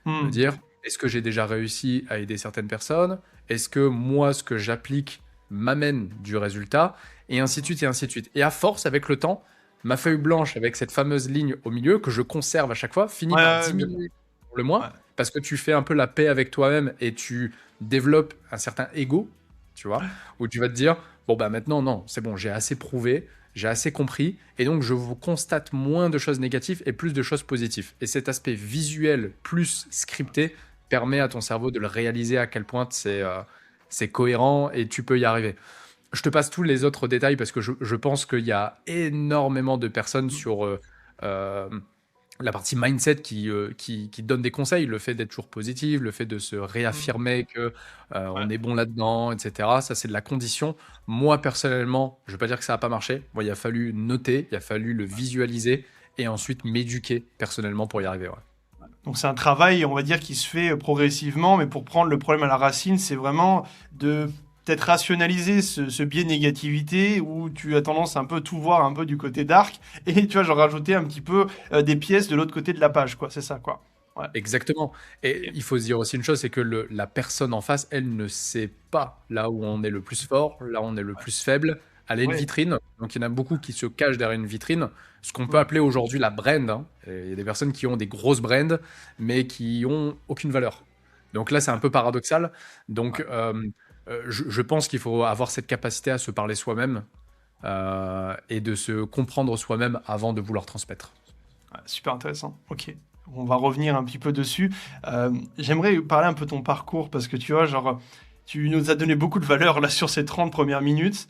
Me Hmm. dire, est-ce que j'ai déjà réussi à aider certaines personnes? Est-ce que moi, ce que j'applique m'amène du résultat? Et ainsi de suite, et ainsi de suite. Et à force, avec le temps, ma feuille blanche avec cette fameuse ligne au milieu que je conserve à chaque fois finit Ouais, par ouais, bien sûr. diminuer pour le Ouais. moins parce que tu fais un peu la paix avec toi-même et tu développes un certain ego, tu vois, où tu vas te dire, bon, bah maintenant, non, c'est bon, j'ai assez prouvé, j'ai assez compris, et donc je vous constate moins de choses négatives et plus de choses positives. Et cet aspect visuel plus scripté permet à ton cerveau de le réaliser à quel point c'est cohérent et tu peux y arriver. Je te passe tous les autres détails parce que je pense qu'il y a énormément de personnes sur euh, la partie mindset qui donne des conseils, le fait d'être toujours positif, le fait de se Mm. réaffirmer que Ouais. on est bon là-dedans, etc. Ça, c'est de la condition. Moi, personnellement, je ne vais pas dire que ça n'a pas marché. Moi, il a fallu noter, il a fallu le visualiser et ensuite m'éduquer personnellement pour y arriver. Ouais. Donc c'est un travail, on va dire, qui se fait progressivement, mais pour prendre le problème à la racine, c'est vraiment de peut-être rationaliser ce biais de négativité où tu as tendance à un peu tout voir un peu du côté dark et tu vois, genre rajouter un petit peu des pièces de l'autre côté de la page, quoi. C'est ça, quoi. Ouais. Exactement. Et Ok. il faut se dire aussi une chose, c'est que la personne en face, elle ne sait pas là où on est le plus fort, là où on est le plus faible. Elle a une Ouais. vitrine, donc il y en a beaucoup qui se cachent derrière une vitrine, ce qu'on peut Mm. appeler aujourd'hui la brand, hein. Et il y a des personnes qui ont des grosses brands, mais qui ont aucune valeur. Donc là, c'est un peu paradoxal. Donc, Ouais. je pense qu'il faut avoir cette capacité à se parler soi-même et de se comprendre soi-même avant de vouloir transmettre. Ouais, super intéressant. Ok. On va revenir un petit peu dessus. J'aimerais parler un peu de ton parcours parce que tu vois, genre, tu nous as donné beaucoup de valeur là sur ces 30 premières minutes.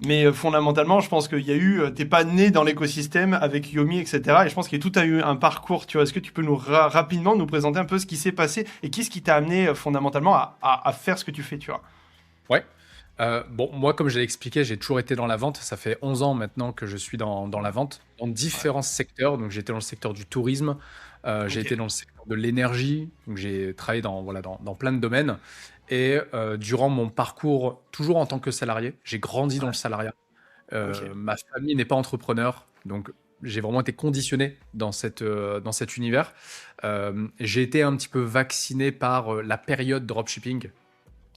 Mais fondamentalement, je pense qu'il y a eu, t'es pas né dans l'écosystème avec Yomi, etc. Et je pense qu'il y a tout a eu un parcours. Tu vois, est-ce que tu peux nous rapidement nous présenter un peu ce qui s'est passé et qu'est-ce qui t'a amené fondamentalement à faire ce que tu fais, tu vois? Ouais. Bon, moi, comme je l'ai expliqué, j'ai toujours été dans la vente. Ça fait 11 ans maintenant que je suis dans la vente, dans Ouais. différents secteurs. Donc, j'étais dans le secteur du tourisme, j'ai Ok. été dans le secteur de l'énergie. Donc, j'ai travaillé voilà, dans plein de domaines. Et durant mon parcours, toujours en tant que salarié, j'ai grandi dans le Ouais. salariat. Ok. Ma famille n'est pas entrepreneur. Donc, j'ai vraiment été conditionné dans cet univers. J'ai été un petit peu vacciné par la période dropshipping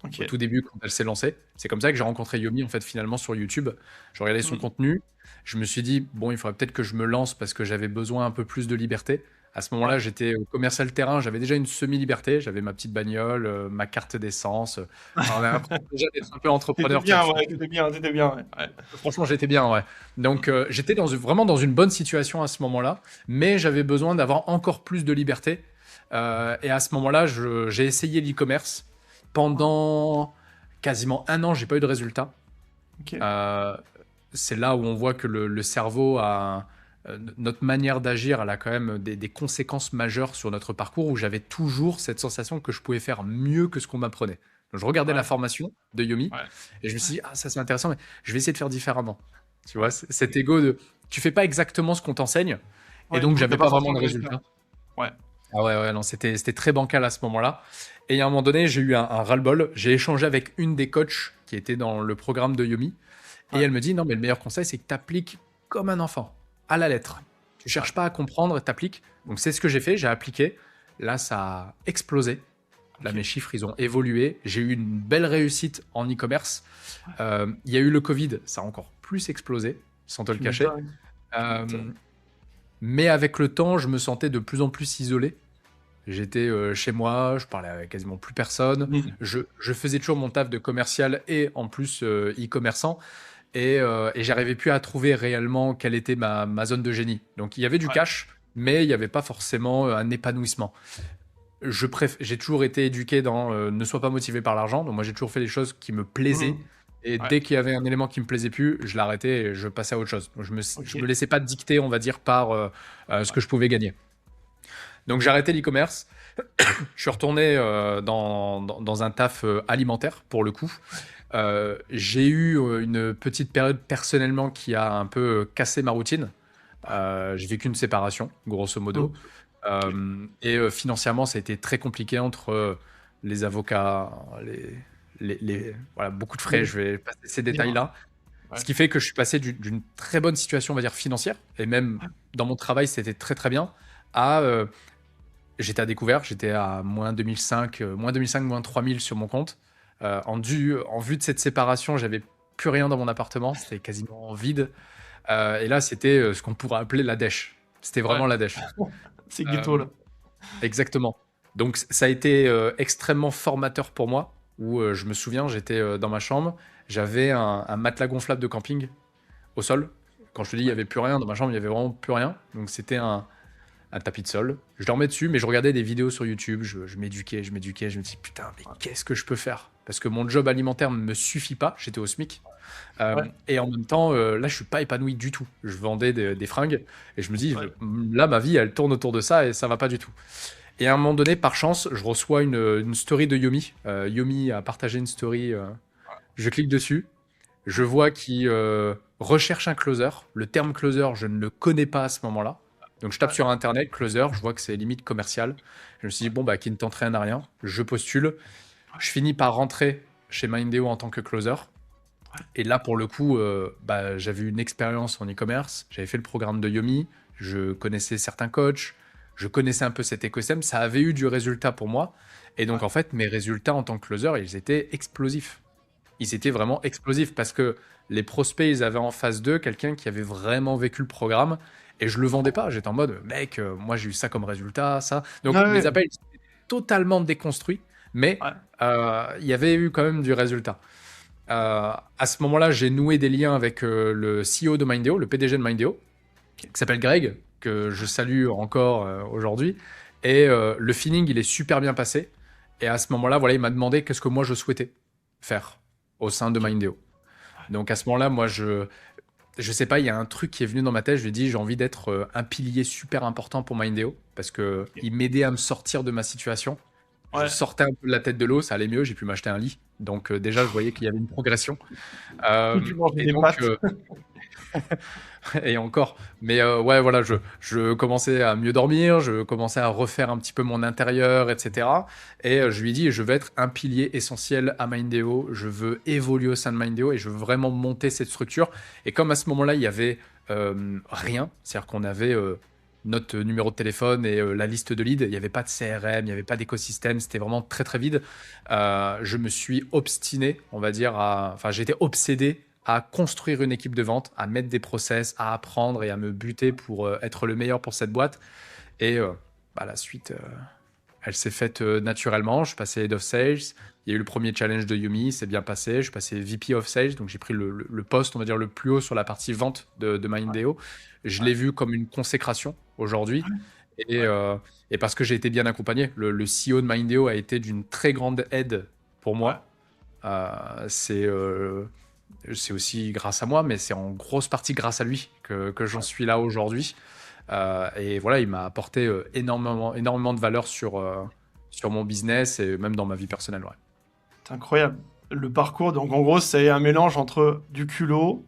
Ok. au tout début quand elle s'est lancée. C'est comme ça que j'ai rencontré Yomi en fait finalement sur YouTube. Je regardais son Mm. contenu, je me suis dit bon il faudrait peut-être que je me lance parce que j'avais besoin un peu plus de liberté. À ce Ouais. moment-là, j'étais au commercial terrain, j'avais déjà une semi-liberté, j'avais ma petite bagnole, ma carte d'essence. Enfin, on a l'impression déjà d'être un peu T'étais entrepreneur, tu vois, bien, ouais. T'étais bien, t'étais bien, ouais. Ouais. franchement, j'étais bien, ouais. Donc, j'étais vraiment dans une bonne situation à ce moment-là, mais j'avais besoin d'avoir encore plus de liberté. Et à ce moment-là, j'ai essayé l'e-commerce. Pendant quasiment un an, j'ai pas eu de résultat. Ok. Euh, c'est là où on voit que le cerveau notre manière d'agir, elle a quand même des conséquences majeures sur notre parcours où j'avais toujours cette sensation que je pouvais faire mieux que ce qu'on m'apprenait. Donc, je regardais la Ouais. formation de Yomi Ouais. et je me suis dit, ah, ça c'est intéressant, mais je vais essayer de faire différemment. Tu vois, cet ego de tu fais pas exactement ce qu'on t'enseigne et Ouais. Du donc coup, t'as j'avais pas pas vraiment forcément de de résultat. résultat. Ouais. Ah ouais, ouais, non, c'était très bancal à ce moment-là. Et à un moment donné, j'ai eu un ras-le-bol. J'ai échangé avec une des coachs qui était dans le programme de Yomi. Et Ouais. elle me dit, non, mais le meilleur conseil, c'est que tu appliques comme un enfant, à la lettre. Tu Ouais. cherches pas à comprendre, tu appliques. Donc c'est ce que j'ai fait, j'ai appliqué. Là, ça a explosé. Là, mes Ok. chiffres, ils ont évolué. J'ai eu une belle réussite en e-commerce. Il y a eu le Covid, ça a encore plus explosé, sans te le Tu cacher. m'étonnes. Tu Euh, m'étonnes. mais avec le temps, je me sentais de plus en plus isolé. J'étais chez moi, je parlais avec quasiment plus personne. Mm. Je faisais toujours mon taf de commercial et en plus e-commerçant. Et j'arrivais plus à trouver réellement quelle était ma zone de génie. Donc il y avait du Ouais. cash, mais il n'y avait pas forcément un épanouissement. J'ai toujours été éduqué dans ne sois pas motivé par l'argent. Donc moi j'ai toujours fait des choses qui me plaisaient. Mm. Et Ouais. dès qu'il y avait un élément qui me plaisait plus, je l'arrêtais et je passais à autre chose. Donc Ok. je me laissais pas dicter, on va dire, par ce que je pouvais gagner. Donc j'ai arrêté l'e-commerce. Je suis retourné dans un taf alimentaire pour le coup. J'ai eu une petite période personnellement qui a un peu cassé ma routine. J'ai vécu une séparation, grosso modo. Mm. Ok. Financièrement, ça a été très compliqué entre les avocats, voilà, beaucoup de frais. Mm. Je vais passer ces Bien. détails-là. Ce Ouais. qui fait que je suis passé d'une très bonne situation, on va dire, financière, et même dans mon travail, c'était très très bien, à j'étais à découvert, j'étais à moins 2005, moins 3000 sur mon compte. En vue de cette séparation, j'avais plus rien dans mon appartement, c'était quasiment vide. Et là, c'était ce qu'on pourrait appeler la dèche. C'était Ouais. vraiment la dèche. C'est Euh, ghetto, là. Exactement. Donc ça a été extrêmement formateur pour moi, où je me souviens, j'étais dans ma chambre, j'avais un matelas gonflable de camping au sol. Quand je te dis il n'y Ouais. avait plus rien, dans ma chambre il n'y avait vraiment plus rien. Donc c'était un tapis de sol. Je dormais dessus, mais je regardais des vidéos sur YouTube, je m'éduquais, je me dis putain, mais qu'est-ce que je peux faire? parce que mon job alimentaire ne me suffit pas. J'étais au SMIC. Ouais, Et en même temps, là, je suis pas épanoui du tout. Je vendais des fringues et je me dis, ouais, là, ma vie, elle tourne autour de ça et ça va pas du tout. Et à un moment donné, par chance, je reçois une story de Yomi. Yomi a partagé une story. Je clique dessus. Je vois qu'il recherche un closer. Le terme closer, je ne le connais pas à ce moment-là. Donc je tape ouais, sur Internet, closer, je vois que c'est limite commercial. Je me suis dit, bon, bah, qui ne tente rien à rien. Je postule. Je finis par rentrer chez Mindeo en tant que closer. Et là, pour le coup, bah, j'avais une expérience en e-commerce. J'avais fait le programme de Yomi. Je connaissais certains coachs. Je connaissais un peu cet écosystème. Ça avait eu du résultat pour moi. Et donc, ouais, en fait, mes résultats en tant que closer, ils étaient explosifs. Ils étaient vraiment explosifs parce que les prospects, ils avaient en face d'eux quelqu'un qui avait vraiment vécu le programme et je le vendais pas. J'étais en mode, mec, moi j'ai eu ça comme résultat, ça. Donc ouais, mes appels ils étaient totalement déconstruits, mais ouais, il y avait eu quand même du résultat. À ce moment-là, j'ai noué des liens avec le CEO de Mindeo, le PDG de Mindeo, qui s'appelle Greg, que je salue encore aujourd'hui. Et le feeling, il est super bien passé. Et à ce moment-là, voilà, il m'a demandé qu'est-ce que moi je souhaitais faire au sein de ok, Mindeo. Donc à ce moment-là, moi, je sais pas, il y a un truc qui est venu dans ma tête. Je lui ai dit, j'ai envie d'être un pilier super important pour Mindeo parce que ok, il m'aidait à me sortir de ma situation. Je ouais. sortais un peu de la tête de l'eau, ça allait mieux. J'ai pu m'acheter un lit. Donc déjà, je voyais qu'il y avait une progression. Euh, Tu manges et des donc, pâtes. et encore. Mais ouais, voilà, je commençais à mieux dormir, je commençais à refaire un petit peu mon intérieur, etc. Et je lui ai dit, je veux être un pilier essentiel à Mindeo, je veux évoluer au sein de Mindeo et je veux vraiment monter cette structure. Et comme à ce moment-là, il y avait rien, c'est-à-dire qu'on avait notre numéro de téléphone et la liste de leads, il n'y avait pas de CRM, il n'y avait pas d'écosystème, c'était vraiment très très vide. Je me suis obstiné, on va dire, enfin j'étais obsédé à construire une équipe de vente, à mettre des process, à apprendre et à me buter pour être le meilleur pour cette boîte. Et bah, la suite, elle s'est faite naturellement. Je suis passé Head of Sales. Il y a eu le premier challenge de Yumi, c'est bien passé. Je suis passé VP of Sales, donc j'ai pris le poste, on va dire, le plus haut sur la partie vente de Ouais, Mindeo. Je ouais, l'ai vu comme une consécration aujourd'hui. Et, ouais, euh, et parce que j'ai été bien accompagné, le CEO de Mindeo a été d'une très grande aide pour ouais, moi. Euh, c'est aussi grâce à moi, mais c'est en grosse partie grâce à lui que j'en ouais. suis là aujourd'hui. Et voilà, il m'a apporté énormément, énormément de valeur sur mon business et même dans ma vie personnelle. Ouais. C'est incroyable. Le parcours, donc en gros, c'est un mélange entre du culot,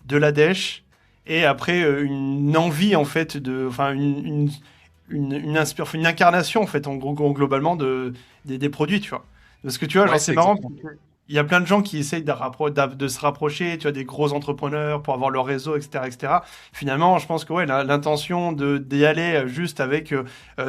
de la dèche, et après une envie, en fait, enfin, une incarnation, en fait, en gros, globalement, des produits, tu vois. Parce que tu vois, Ouais, genre, c'est c'est marrant. exactement. Il y a plein de gens qui essayent de se rapprocher, tu vois, des gros entrepreneurs pour avoir leur réseau, etc., etc. Finalement, je pense que ouais, l'intention d'y aller juste avec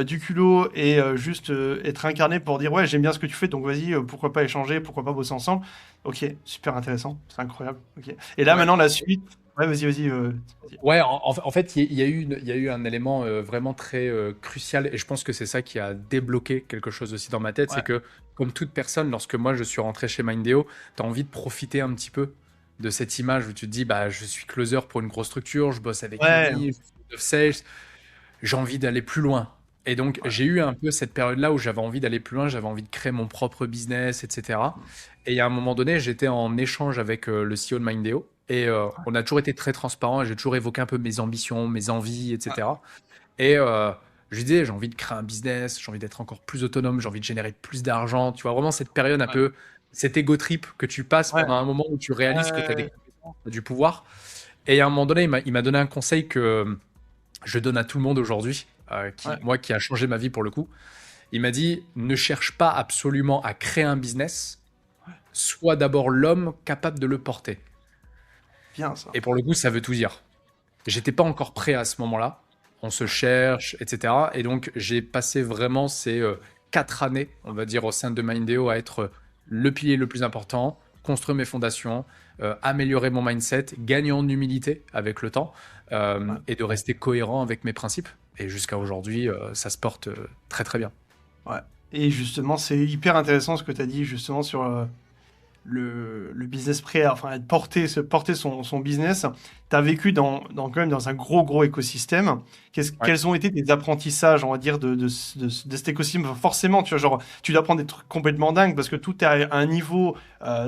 du culot et juste être incarné pour dire ouais, j'aime bien ce que tu fais, donc vas-y, pourquoi pas échanger, pourquoi pas bosser ensemble. Ok, super intéressant, c'est incroyable. Ok. Et là, Ouais. maintenant, la suite. Ouais, vas-y, vas-y. Vas-y. Ouais, en fait, il y a eu un élément vraiment très crucial et je pense que c'est ça qui a débloqué quelque chose aussi dans ma tête. C'est Ouais, que, comme toute personne, lorsque moi je suis rentré chez Mindeo, tu as envie de profiter un petit peu de cette image où tu te dis, bah, je suis closer pour une grosse structure, je bosse avec ouais, Yomi, je suis head of sales, j'ai envie d'aller plus loin. Et donc, ouais, j'ai eu un peu cette période-là où j'avais envie d'aller plus loin, j'avais envie de créer mon propre business, etc. Et à un moment donné, j'étais en échange avec le CEO de Mindeo. Et on a toujours été très transparent. J'ai toujours évoqué un peu mes ambitions, mes envies, ouais, etc. Et je lui disais, j'ai envie de créer un business, j'ai envie d'être encore plus autonome, j'ai envie de générer plus d'argent. Tu vois, vraiment cette période un ouais, peu, cet ego trip que tu passes ouais, pendant un moment où tu réalises que tu as des ouais, compétences, t'as du pouvoir. Et à un moment donné, il m'a donné un conseil que je donne à tout le monde aujourd'hui, ouais, moi, qui a changé ma vie pour le coup. Il m'a dit, ne cherche pas absolument à créer un business, sois d'abord l'homme capable de le porter. bien ça. Et pour le coup, ça veut tout dire. J'étais pas encore prêt à ce moment-là. On se cherche, etc. Et donc, j'ai passé vraiment ces 4 années, on va dire, au sein de Mindeo à être le pilier le plus important, construire mes fondations, améliorer mon mindset, gagner en humilité avec le temps Ouais, et de rester cohérent avec mes principes. Et jusqu'à aujourd'hui, ça se porte très très bien. ouais. Et justement, c'est hyper intéressant ce que tu as dit justement sur le business prêt à, enfin, porter son business, tu as vécu quand même dans un gros écosystème. Ouais. Quels ont été tes apprentissages, on va dire, de cet écosystème? Enfin, forcément, tu vois, genre, tu dois apprendre des trucs complètement dingues parce que tout est à un niveau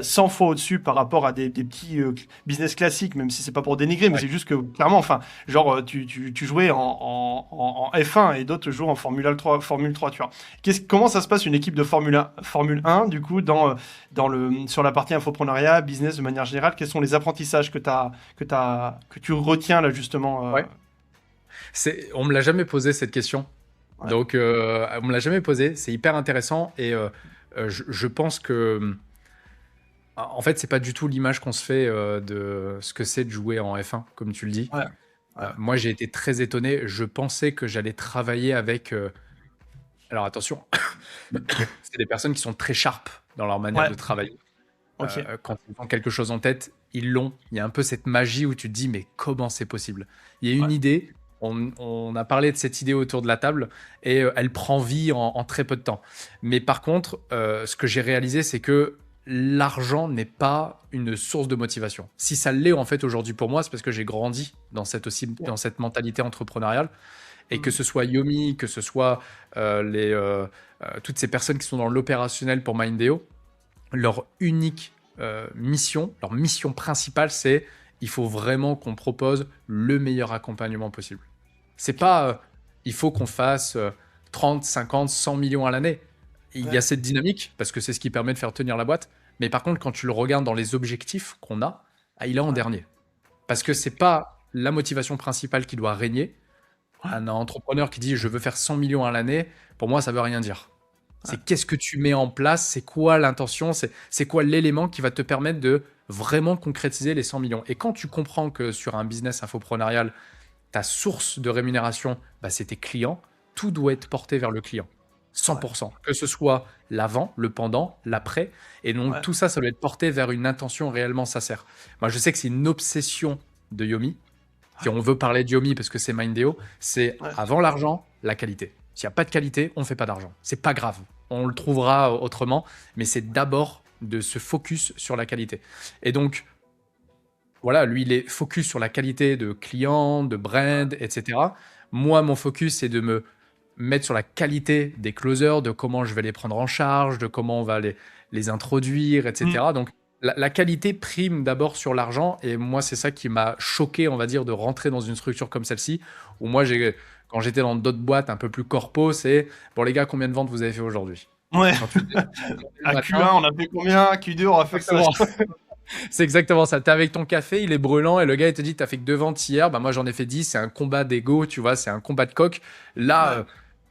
100 fois au-dessus par rapport à des petits business classiques, même si c'est pas pour dénigrer, mais Ouais. c'est juste que, clairement, enfin, genre, tu jouais en F1 et d'autres jouent en Formule 3, tu vois. Comment ça se passe une équipe de Formule 1, du coup, sur la partie infopreneuriat, business de manière générale? Quels sont les apprentissages que tu retiens là justement Ouais. On me l'a jamais posé cette question. ouais. Donc, on me l'a jamais posé. C'est hyper intéressant et je pense que, en fait, c'est pas du tout l'image qu'on se fait de ce que c'est de jouer en F1, comme tu le dis. Ouais. Ouais. Moi, j'ai été très étonné. Je pensais que j'allais travailler avec. Alors attention, c'est des personnes qui sont très sharp dans leur manière Ouais. de travailler. Ok. Quand ils ont quelque chose en tête, ils l'ont. Il y a un peu cette magie où tu te dis, mais comment c'est possible? Il y a Ouais. une idée, on a parlé de cette idée autour de la table, et elle prend vie en très peu de temps. Mais par contre, ce que j'ai réalisé, c'est que l'argent n'est pas une source de motivation. Si ça l'est en fait aujourd'hui pour moi, c'est parce que j'ai grandi dans cette mentalité entrepreneuriale. Et que Mhm. ce soit Yomi, que ce soit toutes ces personnes qui sont dans l'opérationnel pour Mindeo, leur unique mission, leur mission principale, c'est il faut vraiment qu'on propose le meilleur accompagnement possible. C'est Ok. pas il faut qu'on fasse 30, 50, 100 millions à l'année. Il y Ouais. a cette dynamique parce que c'est ce qui permet de faire tenir la boîte. Mais par contre, quand tu le regardes dans les objectifs qu'on a, il est en Ouais. dernier. Parce que Ok. c'est pas la motivation principale qui doit régner. Ouais. Un entrepreneur qui dit je veux faire 100 millions à l'année, pour moi, ça veut rien dire. Ouais. C'est qu'est-ce que tu mets en place, c'est quoi l'intention, c'est quoi l'élément qui va te permettre de vraiment concrétiser les 100 millions. Et quand tu comprends que sur un business infopreneurial, ta source de rémunération, c'est tes clients, tout doit être porté vers le client. Ouais. 100%. Que ce soit l'avant, le pendant, l'après. Et donc Ouais. tout ça, ça doit être porté vers une intention réellement sincère. Moi, je sais que c'est une obsession de Yomi. Si on veut parler de Yomi parce que c'est Mindeo, c'est Ouais. avant l'argent, la qualité. S'il n'y a pas de qualité, on ne fait pas d'argent. C'est pas grave. On le trouvera autrement, mais c'est d'abord de se focus sur la qualité. Et donc, voilà, lui, il est focus sur la qualité de client, de brand, etc. Moi, mon focus, c'est de me mettre sur la qualité des closers, de comment je vais les prendre en charge, de comment on va les introduire, Mm. etc. Donc, la qualité prime d'abord sur l'argent. Et moi, c'est ça qui m'a choqué, on va dire, de rentrer dans une structure comme celle-ci, où moi, quand j'étais dans d'autres boîtes un peu plus corpo, c'est bon, les gars, combien de ventes vous avez fait aujourd'hui? Ouais. Quand tu te lèves le À matin, Q1, on a fait combien? Q2, on a fait que ça. exactement. C'est exactement ça. T'es avec ton café, il est brûlant, et le gars, il te dit, t'as fait que 2 ventes hier. Moi, j'en ai fait 10. C'est un combat d'ego, tu vois, c'est un combat de coq. Là, Ouais.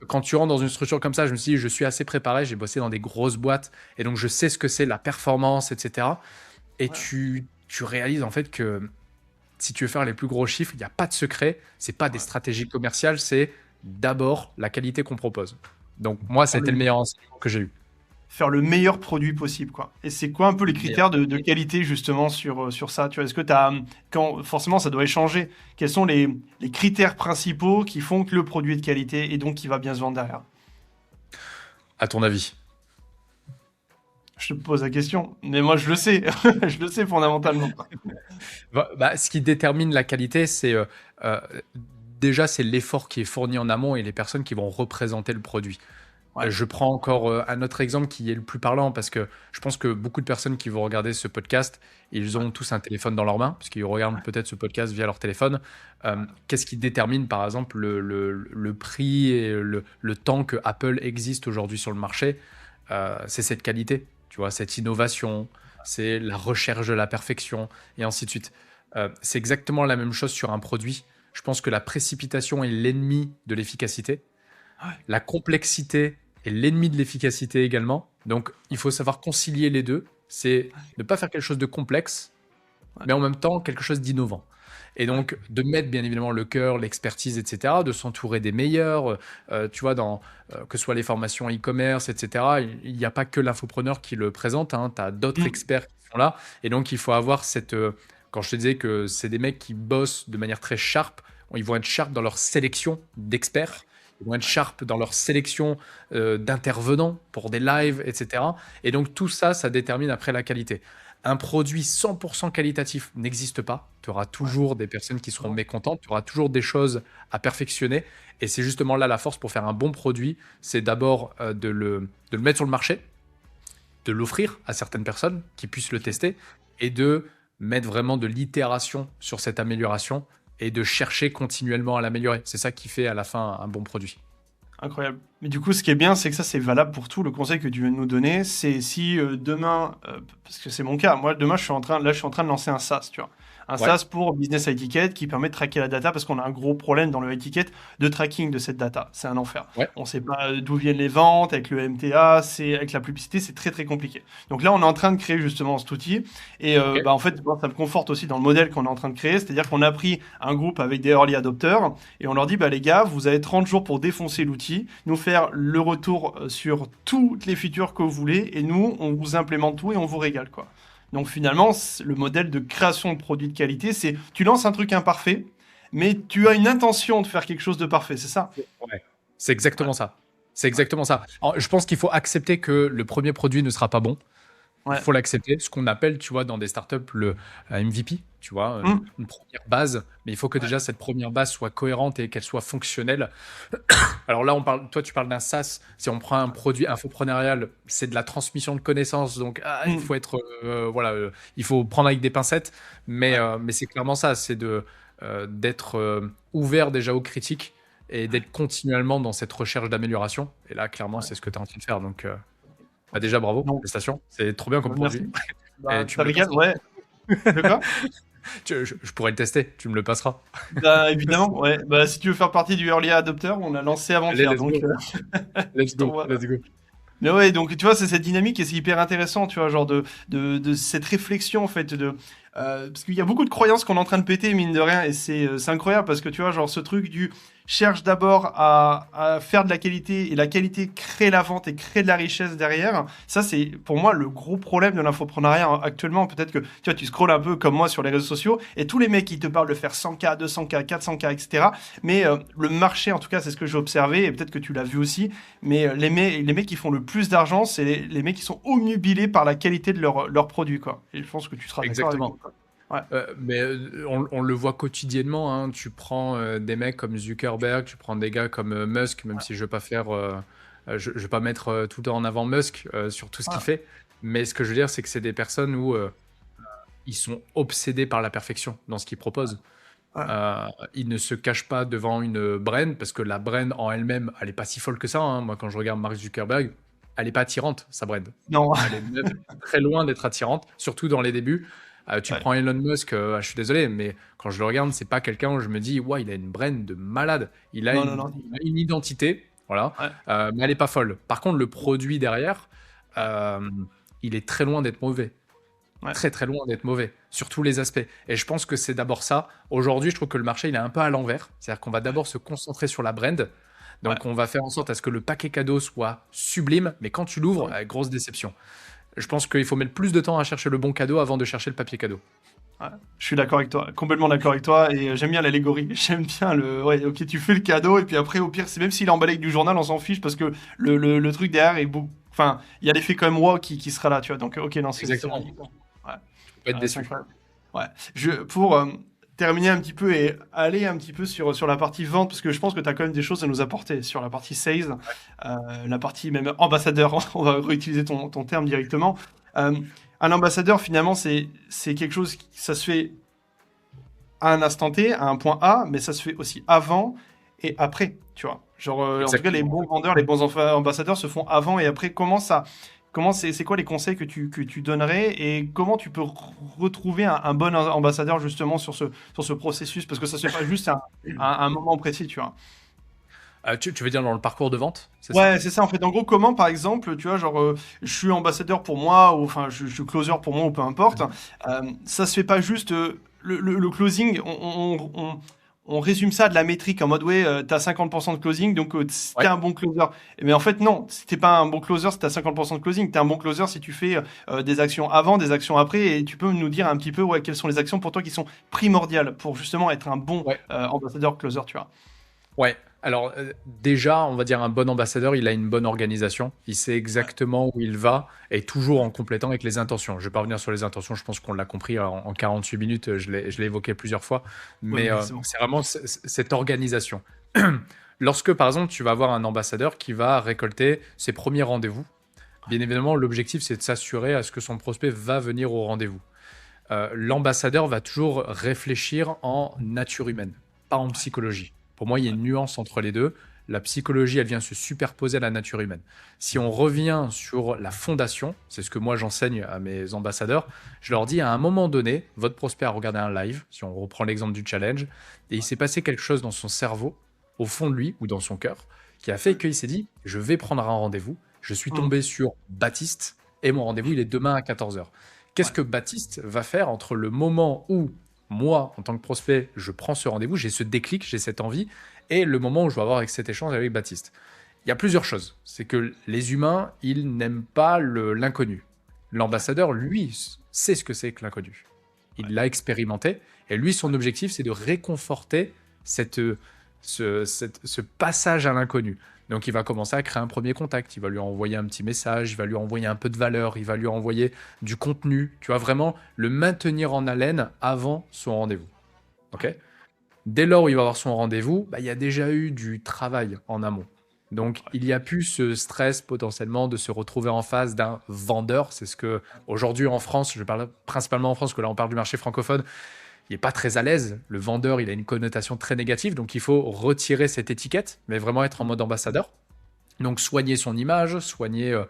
quand tu rentres dans une structure comme ça, je me suis dit, je suis assez préparé. J'ai bossé dans des grosses boîtes, et donc je sais ce que c'est la performance, etc. Et Ouais. tu réalises en fait que si tu veux faire les plus gros chiffres, il n'y a pas de secret. C'est pas des Ouais. stratégies commerciales, c'est d'abord la qualité qu'on propose. Donc moi, Faire c'était le meilleur enseignement que j'ai eu. faire le meilleur produit possible, quoi. Et c'est quoi un peu les Le meilleur. critères de qualité justement sur ça? Tu vois, est-ce que tu as, quand forcément ça doit échanger, quels sont les critères principaux qui font que le produit est de qualité et donc qui va bien se vendre derrière? À ton avis? Je te pose la question, mais moi je le sais, je le sais fondamentalement. Ce qui détermine la qualité, c'est euh, déjà c'est l'effort qui est fourni en amont et les personnes qui vont représenter le produit. Ouais. Je prends encore un autre exemple qui est le plus parlant parce que je pense que beaucoup de personnes qui vont regarder ce podcast, ils ont tous un téléphone dans leurs mains parce qu'ils regardent peut-être ce podcast via leur téléphone. Qu'est-ce qui détermine par exemple le prix et le temps que Apple existe aujourd'hui sur le marché? C'est cette qualité, tu vois, cette innovation, c'est la recherche de la perfection et ainsi de suite. C'est exactement la même chose sur un produit. Je pense que la précipitation est l'ennemi de l'efficacité. Ouais. La complexité est l'ennemi de l'efficacité également. Donc, il faut savoir concilier les deux. C'est ne pas faire quelque chose de complexe, Ouais. mais en même temps quelque chose d'innovant. Et Ouais. donc, de mettre bien évidemment le cœur, l'expertise, etc., de s'entourer des meilleurs, tu vois, que ce soit les formations e-commerce, etc., il n'y a pas que l'infopreneur qui le présente, hein, tu as d'autres Mm. experts qui sont là. Et donc, il faut avoir quand je te disais que c'est des mecs qui bossent de manière très sharp, ils vont être sharp dans leur sélection d'experts. Ils vont être sharp dans leur sélection d'intervenants pour des lives, etc. Et donc tout ça, ça détermine après la qualité. Un produit 100% qualitatif n'existe pas. Tu auras Ouais. toujours des personnes qui seront Non. mécontentes, tu auras toujours des choses à perfectionner. Et c'est justement là la force pour faire un bon produit, c'est d'abord de le mettre sur le marché, de l'offrir à certaines personnes qui puissent le Ok. tester et de mettre vraiment de l'itération sur cette amélioration et de chercher continuellement à l'améliorer. C'est ça qui fait à la fin un bon produit. Incroyable. Mais du coup, ce qui est bien, c'est que ça, c'est valable pour tout. Le conseil que tu viens de nous donner, c'est si demain, parce que c'est mon cas, moi demain, je suis en train de lancer un SaaS, tu vois. Un Ouais, SaaS pour Business Etiquette qui permet de traquer la data parce qu'on a un gros problème dans le etiquette de tracking de cette data. C'est un enfer. ouais, On ne sait pas d'où viennent les ventes avec le MTA, c'est avec la publicité, c'est très très compliqué. Donc là, on est en train de créer justement cet outil et ok, bah, en fait, moi, ça me conforte aussi dans le modèle qu'on est en train de créer, c'est-à-dire qu'on a pris un groupe avec des early adopters et on leur dit, bah les gars, vous avez 30 jours pour défoncer l'outil, nous faire le retour sur toutes les features que vous voulez, et nous, on vous implémente tout et on vous régale, quoi. Donc finalement, le modèle de création de produits de qualité, c'est tu lances un truc imparfait, mais tu as une intention de faire quelque chose de parfait, c'est ça? ouais. C'est Ouais, exactement ça. C'est ouais, exactement ça. Alors, je pense qu'il faut accepter que le premier produit ne sera pas bon. Il ouais. faut l'accepter, ce qu'on appelle, tu vois, dans des startups, le MVP, tu vois, Hum, une première base. Mais il faut que ouais, déjà cette première base soit cohérente et qu'elle soit fonctionnelle. Alors là, toi, tu parles d'un SaaS. Si on prend un produit infopreneurial, c'est de la transmission de connaissances. Donc, il hum, faut être, voilà, il faut prendre avec des pincettes. ouais, Mais c'est clairement ça, c'est d'être ouvert déjà aux critiques et d'être continuellement dans cette recherche d'amélioration. Et là, clairement, ouais. c'est ce que tu es en train de faire. Donc, bah, Ok. déjà, bravo, Donc, félicitations. C'est trop bien comme bah, produit. merci. Et Bah, tu ça me le régale, passeras. ouais. De quoi? Je pourrais le tester, tu me le passeras. Bah, évidemment, ouais. Bah, si tu veux faire partie du early adopter, on a lancé Allez, avant-hier, let's donc go. Let's je go. t'envoie. Let's go. Mais ouais, donc tu vois, c'est cette dynamique et c'est hyper intéressant, tu vois, genre de cette réflexion en fait parce qu'il y a beaucoup de croyances qu'on est en train de péter mine de rien et c'est incroyable parce que tu vois, genre ce truc du cherche d'abord à faire de la qualité et la qualité crée la vente et crée de la richesse derrière. Ça c'est pour moi le gros problème de l'infoprenariat actuellement. Peut-être que tu vois, tu scrolles un peu comme moi sur les réseaux sociaux et tous les mecs qui te parlent de faire 100K, 200K, 400K, etc. Mais le marché, en tout cas, c'est ce que j'ai observé et peut-être que tu l'as vu aussi. Mais les mecs qui font le plus d'argent, c'est les mecs qui sont omnubilés par la qualité de leurs produits, quoi. Et je pense que tu seras d'accord avec moi, Exactement. quoi. Ouais, Mais on le voit quotidiennement, hein. Tu prends des mecs comme Zuckerberg, tu prends des gars comme Musk, même ouais, si je veux pas faire, je vais pas mettre tout le temps en avant Musk sur tout ce qu'il ouais, fait. Mais ce que je veux dire, c'est que c'est des personnes où ils sont obsédés par la perfection dans ce qu'ils proposent. ouais. Euh, Ils ne se cachent pas devant une brand parce que la brand en elle-même, elle est pas si folle que ça, hein. Moi, quand je regarde Mark Zuckerberg, elle est pas attirante, sa brand. Non, Elle est même très loin d'être attirante, surtout dans les débuts. Tu ouais. prends Elon Musk, je suis désolé, mais quand je le regarde, c'est pas quelqu'un où je me dis, ouais, il a une brand de malade. Non, non, non. Il a une identité, voilà, Ouais, mais elle est pas folle. Par contre, le produit derrière, euh, il est très loin d'être mauvais, ouais, très très loin d'être mauvais sur tous les aspects. Et je pense que c'est d'abord ça. Aujourd'hui, je trouve que le marché il est un peu à l'envers. C'est-à-dire qu'on va d'abord se concentrer sur la brand. ouais. Donc on va faire en sorte à ce que le paquet cadeau soit sublime, mais quand tu l'ouvres, grosse déception. Je pense qu'il faut mettre plus de temps à chercher le bon cadeau avant de chercher le papier cadeau. Ouais. Je suis d'accord avec toi, complètement d'accord avec toi, et j'aime bien l'allégorie. J'aime bien ouais, ok, tu fais le cadeau, et puis après, au pire, c'est même s'il est emballé avec du journal, on s'en fiche, parce que le truc derrière est beau. Enfin, il y a l'effet quand même wow qui sera là, tu vois. Donc, ok, non, Exactement. ouais. Tu peux pas être C'est déçu. incroyable. Ouais. Pour terminer un petit peu et aller un petit peu sur la partie vente, parce que je pense que tu as quand même des choses à nous apporter sur la partie sales, la partie même ambassadeur, on va réutiliser ton terme directement. Euh, un ambassadeur, finalement, c'est quelque chose qui ça se fait à un instant T, à un point A, mais ça se fait aussi avant et après, tu vois. Genre, en tout cas, les Exactement. bons vendeurs, les bons ambassadeurs se font avant et après. Comment c'est quoi les conseils que tu donnerais et comment tu peux retrouver un bon ambassadeur justement sur ce processus? Parce que ça se fait pas juste à un moment précis, tu vois. Tu veux dire dans le parcours de vente, c'est ça? Ouais, c'est ça en fait. En gros, comment par exemple, tu vois, genre, je suis ambassadeur pour moi, ou enfin, je suis closer pour moi, ou peu importe. Mhm. Ça se fait pas juste le closing. On résume ça à de la métrique en mode, ouais, t'as 50% de closing, donc t'es Ouais. un bon closer. Mais en fait, non, si t'es pas un bon closer, si t'as 50% de closing, t'es un bon closer si tu fais des actions avant, des actions après, et tu peux nous dire un petit peu, ouais, quelles sont les actions pour toi qui sont primordiales pour justement être un bon Ouais. ambassadeur closer, tu vois. Ouais. Alors, déjà, on va dire un bon ambassadeur, il a une bonne organisation. Il sait Ouais, exactement où il va et toujours en complétant avec les intentions. Je ne vais pas revenir sur les intentions, je pense qu'on l'a compris en 48 minutes, je l'ai évoqué plusieurs fois. ouais, Mais mais c'est bon. c'est vraiment cette organisation. Lorsque, par exemple, tu vas avoir un ambassadeur qui va récolter ses premiers rendez-vous, bien évidemment, l'objectif, c'est de s'assurer à ce que son prospect va venir au rendez-vous. L'ambassadeur va toujours réfléchir en nature humaine, pas en Ouais, psychologie. Pour moi, il y a ouais, une nuance entre les deux. La psychologie, elle vient se superposer à la nature humaine. Si on revient sur la fondation, c'est ce que moi j'enseigne à mes ambassadeurs, je leur dis à un moment donné, votre prospect a regardé un live, si on reprend l'exemple du challenge, et il ouais, s'est passé quelque chose dans son cerveau, au fond de lui ou dans son cœur, qui a fait ouais. qu'il s'est dit, je vais prendre un rendez-vous, je suis Mmh. tombé sur Baptiste, et mon rendez-vous, il est demain à 14 heures. Qu'est-ce Ouais, que Baptiste va faire entre le moment où moi, en tant que prospect, je prends ce rendez-vous, j'ai ce déclic, j'ai cette envie, et le moment où je vais avoir avec cet échange avec Baptiste? Il y a plusieurs choses. C'est que les humains, ils n'aiment pas l'inconnu. ouais, L'ambassadeur, lui, sait ce que c'est que l'inconnu. ouais, Il l'a expérimenté, et lui, son ouais, objectif, c'est de réconforter ce passage à l'inconnu. Donc, il va commencer à créer un premier contact. Il va lui envoyer un petit message, il va lui envoyer un peu de valeur, il va lui envoyer du contenu. Tu vas vraiment le maintenir en haleine avant son rendez-vous. ouais, Ok? Dès lors où il va avoir son rendez-vous, bah, il y a déjà eu du travail en amont. Donc, ouais, il n'y a plus ce stress potentiellement de se retrouver en face d'un vendeur. C'est ce que, aujourd'hui en France, je parle principalement en France, que là on parle du marché francophone, il n'est pas très à l'aise. Le vendeur, il a une connotation très négative. Donc, il faut retirer cette étiquette, mais vraiment être en mmh, mode ambassadeur. Donc, soigner son image, soigner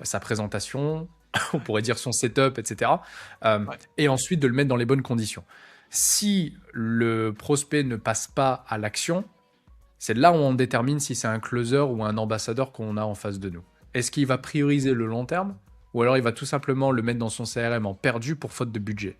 sa présentation, on pourrait dire son setup, etc. Euh, ouais, et ensuite de le mettre dans les bonnes conditions. Si le prospect ne passe pas à l'action, c'est là où on détermine si c'est un closer ou un ambassadeur qu'on a en face de nous. Est-ce qu'il va prioriser le long terme ou alors il va tout simplement le mettre dans son CRM en perdu pour faute de budget?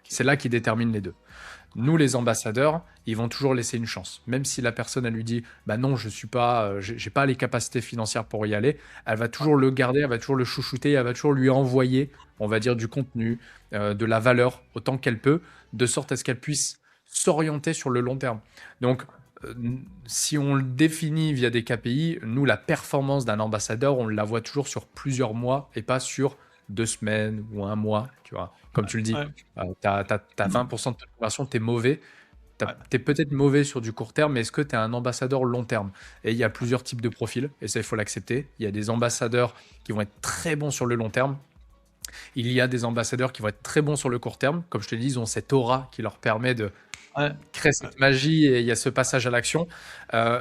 OK, C'est là qui détermine les deux. ouais, Nous, les ambassadeurs, ils vont toujours laisser une chance. Même si la personne, elle lui dit, bah non, je suis pas, j'ai pas les capacités financières pour y aller, elle va ouais, toujours le garder, elle va toujours le chouchouter, elle va toujours lui envoyer, on va dire, du contenu, de la valeur autant qu'elle peut, de sorte à ce qu'elle puisse s'orienter sur le long terme. Donc, euh, si on le définit via des KPI, nous, la performance d'un ambassadeur, on la voit toujours sur plusieurs mois et pas sur 2 semaines ou un mois, tu vois. Comme tu le dis, ouais, tu as 20% de ta conversion, tu es mauvais. Tu ouais, es peut-être mauvais sur du court terme, mais est-ce que tu es un ambassadeur long terme? Et il y a plusieurs types de profils, et ça, il faut l'accepter. Il y a des ambassadeurs qui vont être très bons sur le long terme. Il y a des ambassadeurs qui vont être très bons sur le court terme. Comme je te dis, ils ont cette aura qui leur permet de ouais, créer ouais, cette magie et il y a ce passage à l'action.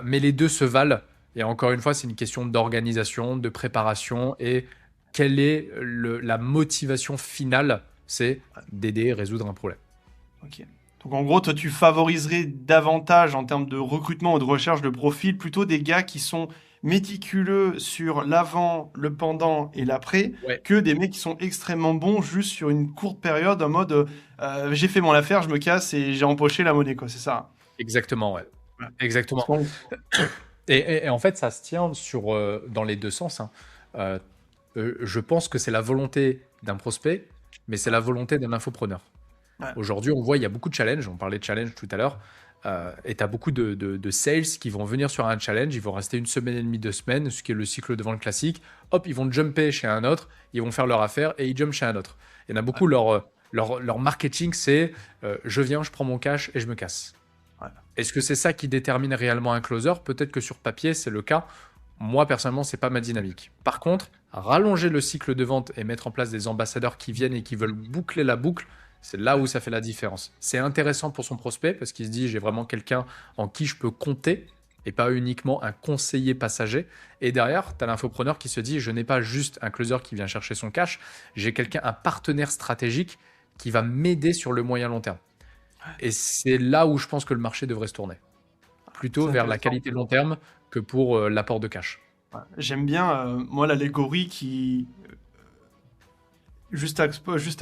Mais les deux se valent. Et encore une fois, c'est une question d'organisation, de préparation et quelle est la motivation finale? C'est ouais, d'aider et résoudre un problème. OK. Donc en gros, toi, tu favoriserais davantage en termes de recrutement ou de recherche de profil, plutôt des gars qui sont méticuleux sur l'avant, le pendant et l'après, Ouais, que des mecs qui sont extrêmement bons juste sur une courte période en mode, «J'ai fait mon affaire, je me casse et j'ai empoché la monnaie», quoi, c'est ça? exactement, ouais. Ouais. Parce Exactement. qu'on Et en fait, ça se tient dans les deux sens, hein. Euh, je pense que c'est la volonté d'un prospect, mais c'est ouais, la volonté d'un infopreneur. ouais, Aujourd'hui, on voit, il y a beaucoup de challenges. On parlait de challenge tout à l'heure. Et tu as beaucoup de sales qui vont venir sur un challenge. Ils vont rester une semaine et demie, 2 semaines, ce qui est le cycle de vente classique. Hop, ils vont jumper chez un autre. Ils vont faire leur affaire et ils jumpent chez un autre. Il y en a ouais, beaucoup, leur marketing, c'est je viens, je prends mon cash et je me casse. ouais, Est-ce que c'est ça qui détermine réellement un closer? Peut-être que sur papier, c'est le cas. Moi, personnellement, c'est pas ma dynamique. Par contre, rallonger le cycle de vente et mettre en place des ambassadeurs qui viennent et qui veulent boucler la boucle, c'est là ouais, où ça fait la différence. C'est intéressant pour son prospect parce qu'il se dit j'ai vraiment quelqu'un en qui je peux compter et pas uniquement un conseiller passager. Et derrière, tu as l'infopreneur qui se dit je n'ai pas juste un closer qui vient chercher son cash, j'ai quelqu'un, un partenaire stratégique qui va m'aider sur le moyen long terme. Et c'est là où je pense que le marché devrait se tourner plutôt c'est vers la intéressant. qualité long terme que pour l'apport de cash. Ouais. J'aime bien, moi, l'allégorie juste à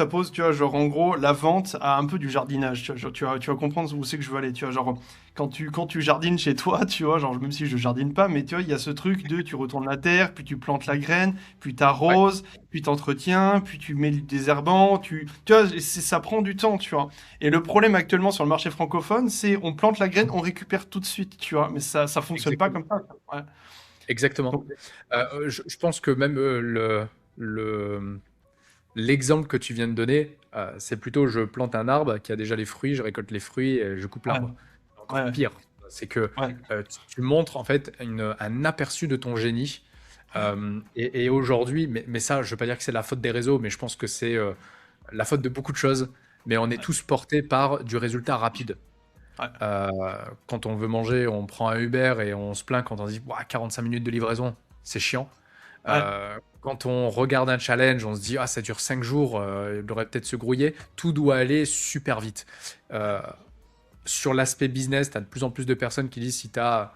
pause, tu vois, genre en gros, la vente a un peu du jardinage, tu vois, genre, tu vas comprendre où c'est que je veux aller, tu vois, genre quand tu jardines chez toi, tu vois, genre même si je jardine pas, mais tu vois, il y a ce truc de tu retournes la terre, puis tu plantes la graine, puis Ouais, t'arroses, puis t'entretiens, puis tu mets des herbants, tu vois, ça prend du temps, tu vois. Et le problème actuellement sur le marché francophone, c'est on plante la graine, on récupère tout de suite, tu vois, mais ça fonctionne pas exactement. comme ça. Ouais. Exactement. Donc, Je pense que même le, l'exemple que tu viens de donner, c'est plutôt je plante un arbre qui a déjà les fruits, je récolte les fruits et je coupe ouais, l'arbre. Encore ouais, pire, c'est que ouais, tu montres en fait un aperçu de ton génie. Et aujourd'hui, mais ça, je veux pas dire que c'est la faute des réseaux, mais je pense que c'est la faute de beaucoup de choses. Mais on est ouais, tous portés par du résultat rapide. ouais, Euh, Quand on veut manger, on prend un Uber et on se plaint quand on dit ouah, 45 minutes de livraison, c'est chiant. ouais, Quand on regarde un challenge, on se dit ah ça dure 5 jours, il devrait peut-être se grouiller. Tout doit aller super vite. Euh, sur l'aspect business, tu as de plus en plus de personnes qui disent si tu as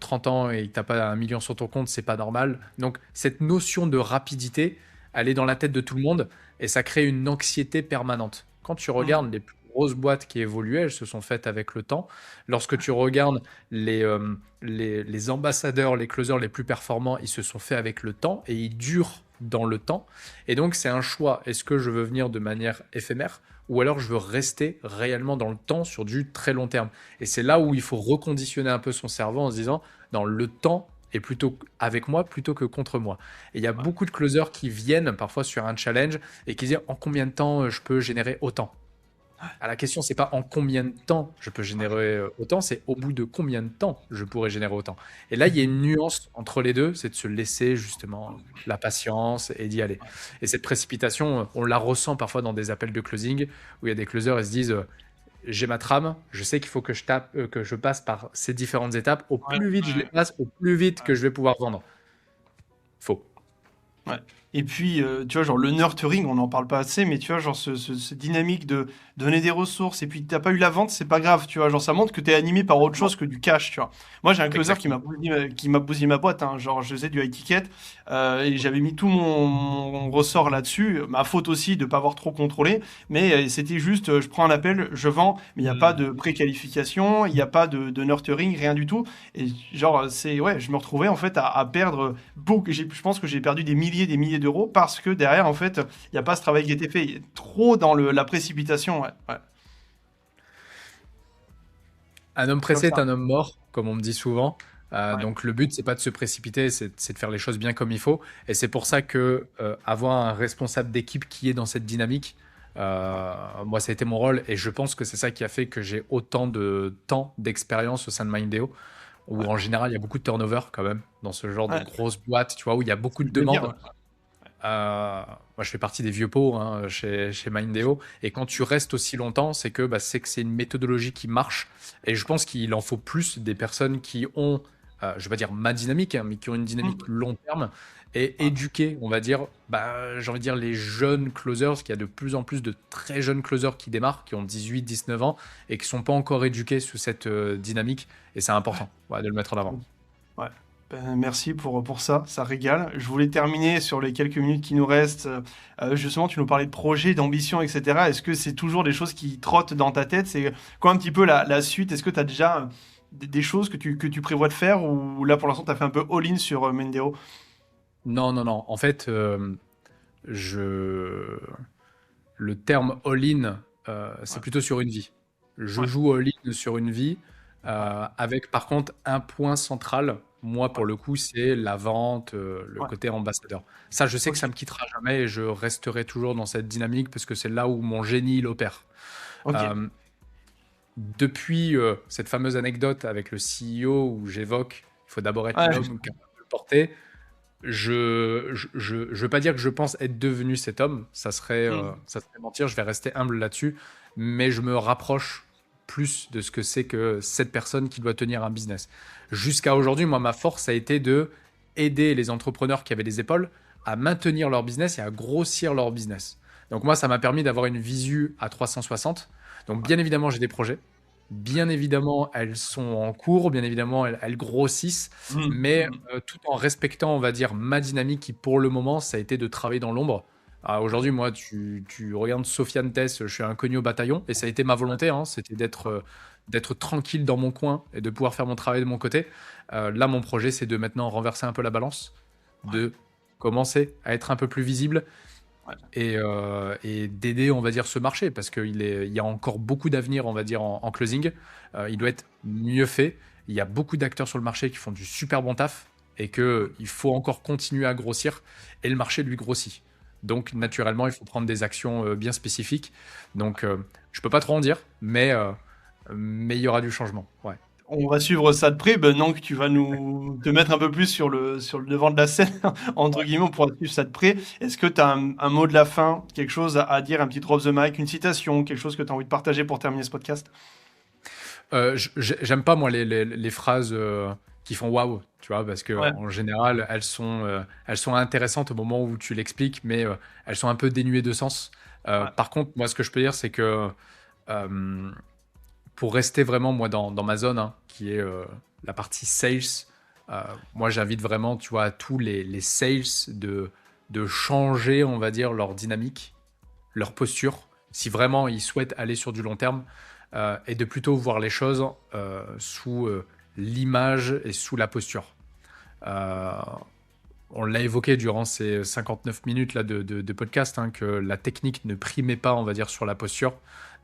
30 ans et que tu n'as pas 1 million sur ton compte, c'est pas normal. Donc cette notion de rapidité, elle est dans la tête de tout le monde et ça crée une anxiété permanente. Quand tu mm, regardes les plus grosses boîtes qui évoluaient, elles se sont faites avec le temps. Lorsque tu regardes les ambassadeurs, les closers les plus performants, ils se sont faits avec le temps et ils durent dans le temps. Et donc c'est un choix. Est-ce que je veux venir de manière éphémère ou alors je veux rester réellement dans le temps sur du très long terme. Et c'est là où il faut reconditionner un peu son cerveau en se disant, dans le temps est plutôt avec moi plutôt que contre moi. Et il y a ouais, beaucoup de closers qui viennent parfois sur un challenge et qui disent en combien de temps je peux générer autant. La question, c'est pas en combien de temps je peux générer autant, c'est au bout de combien de temps je pourrais générer autant. Et là, il y a une nuance entre les deux, c'est de se laisser justement la patience et d'y aller. Et cette précipitation, on la ressent parfois dans des appels de closing où il y a des closers, ils se disent j'ai ma trame, je sais qu'il faut que que je passe par ces différentes étapes. Au ouais, plus vite je les ouais, passe, au plus vite ouais. que je vais pouvoir vendre. Faux. Ouais. Et puis, tu vois, genre le nurturing, on n'en parle pas assez, mais tu vois, genre cette dynamique de donner des ressources, et puis t'as pas eu la vente, c'est pas grave, tu vois, genre ça montre que t'es animé par autre Non. chose que du cash, tu vois. Moi, j'ai un closer Exactement. qui m'a bousillé ma boîte, hein, genre je faisais du high ticket, et j'avais mis tout mon ressort là-dessus, ma faute aussi de pas avoir trop contrôlé, mais c'était juste, je prends un appel, je vends, mais il n'y a pas Hmm. de préqualification, il n'y a pas de nurturing, rien du tout, et genre, ouais, je me retrouvais en fait à perdre beaucoup, je pense que j'ai perdu des milliers d'euros parce que derrière, en fait, il n'y a pas ce travail qui a été fait. Il est trop dans la précipitation, ouais. Ouais. Un homme C'est comme pressé est ça. un homme mort, comme on me dit souvent. Ouais. Donc le but, c'est pas de se précipiter, c'est de faire les choses bien comme il faut. Et c'est pour ça que avoir un responsable d'équipe qui est dans cette dynamique, moi, ça a été mon rôle. Et je pense que c'est ça qui a fait que j'ai autant de temps d'expérience au sein de Mindeo, où Ouais. en général, il y a beaucoup de turnover quand même, dans ce genre de Ouais. grosse boîte, tu vois, où il y a C'est ce beaucoup que de je voulais dire. demandes. Moi, je fais partie des vieux pots hein, chez Mindeo. Et quand tu restes aussi longtemps, c'est que bah, c'est une méthodologie qui marche. Et je pense qu'il en faut plus des personnes qui ont, je vais pas dire ma dynamique, hein, mais qui ont une dynamique Mm. long terme et Ouais. éduquer, on va dire, bah, j'ai envie de dire les jeunes closers, parce qu'il y a de plus en plus de très jeunes closers qui démarrent, qui ont 18, 19 ans et qui sont pas encore éduqués sous cette dynamique. Et c'est important ouais, de le mettre en avant. Ouais. Merci pour ça, ça régale. Je voulais terminer sur les quelques minutes qui nous restent. Justement, tu nous parlais de projets, d'ambition, etc. Est-ce que c'est toujours des choses qui trottent dans ta tête? C'est quoi un petit peu la suite? Est-ce que tu as déjà des choses que tu prévois de faire ou là pour l'instant tu as fait un peu all-in sur Mendeo? Non, non, non. En fait, je le terme all-in, c'est Ouais, plutôt sur une vie. Je ouais, joue all-in sur une vie, ouais, avec par contre un point central. Moi, ouais, pour le coup, c'est la vente, le ouais. côté ambassadeur. Ça, je sais que Ok, ça me quittera jamais et je resterai toujours dans cette dynamique parce que c'est là où mon génie il opère. ok. Euh, Depuis cette fameuse anecdote avec le CEO où j'évoque, il faut d'abord être Ouais. l'homme capable de le porter. Je veux pas dire que je pense être devenu cet homme, Hmm. ça serait mentir, je vais rester humble là-dessus, mais je me rapproche plus de ce que c'est que cette personne qui doit tenir un business. Jusqu'à aujourd'hui, moi, ma force a été de aider les entrepreneurs qui avaient des épaules à maintenir leur business et à grossir leur business. Donc moi, ça m'a permis d'avoir une visu à 360. Donc Ouais. bien évidemment, j'ai des projets. Bien évidemment, elles sont en cours, bien évidemment, elles grossissent, Hmm, mais hmm. tout en respectant, on va dire, ma dynamique qui, pour le moment, ça a été de travailler dans l'ombre, Aujourd'hui, moi, tu regardes Sofiane Tess, je suis inconnu au bataillon, et ça a été ma volonté, hein, c'était d'être tranquille dans mon coin et de pouvoir faire mon travail de mon côté. Là, mon projet, c'est de maintenant renverser un peu la balance, de commencer à être un peu plus visible Ouais. et d'aider, on va dire, ce marché, parce qu'il y a encore beaucoup d'avenir, on va dire, en closing. Il doit être mieux fait. Il y a beaucoup d'acteurs sur le marché qui font du super bon taf et qu'il faut encore continuer à grossir, et le marché, lui, grossit. Donc, naturellement, il faut prendre des actions bien spécifiques. Donc, je peux pas trop en dire, mais il y aura du changement. Ouais. On va suivre ça de près. Ben non, que tu vas nous te mettre un peu plus sur le devant de la scène, entre guillemets, on pourra suivre ça de près. Est-ce que tu as un mot de la fin, quelque chose à dire, un petit drop the mic, une citation, quelque chose que tu as envie de partager pour terminer ce podcast? J'aime pas, moi, les phrases qui font waouh, tu vois, parce que Ouais, en général, elles sont intéressantes au moment où tu l'expliques, mais elles sont un peu dénuées de sens. ouais, Par contre, moi, ce que je peux dire, c'est que euh, pour rester vraiment, moi, dans ma zone, hein, qui est la partie sales, moi, j'invite vraiment, tu vois, à tous les sales de changer, on va dire, leur dynamique, leur posture, si vraiment ils souhaitent aller sur du long terme, et de plutôt voir les choses sous l'image et sous la posture. Euh, on l'a évoqué durant ces 59 minutes là de podcast, hein, que la technique ne primait pas, on va dire, sur la posture.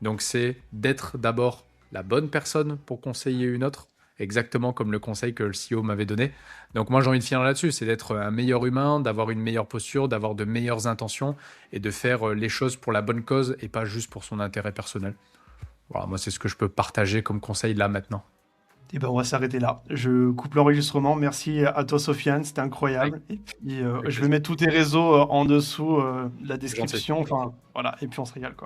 Donc c'est d'être d'abord la bonne personne pour conseiller une autre, exactement comme le conseil que le CEO m'avait donné. Donc moi j'ai envie de finir là-dessus, c'est d'être un meilleur humain, d'avoir une meilleure posture, d'avoir de meilleures intentions et de faire les choses pour la bonne cause et pas juste pour son intérêt personnel. Voilà, moi c'est ce que je peux partager comme conseil là maintenant. et ben on va s'arrêter là. Je coupe l'enregistrement. Merci à toi, Sofiane, c'était Avec, incroyable. Et puis, avec je vais plaisir. mettre tous tes réseaux en dessous de la C'est gentil. description. Enfin, voilà, et puis on se régale, quoi.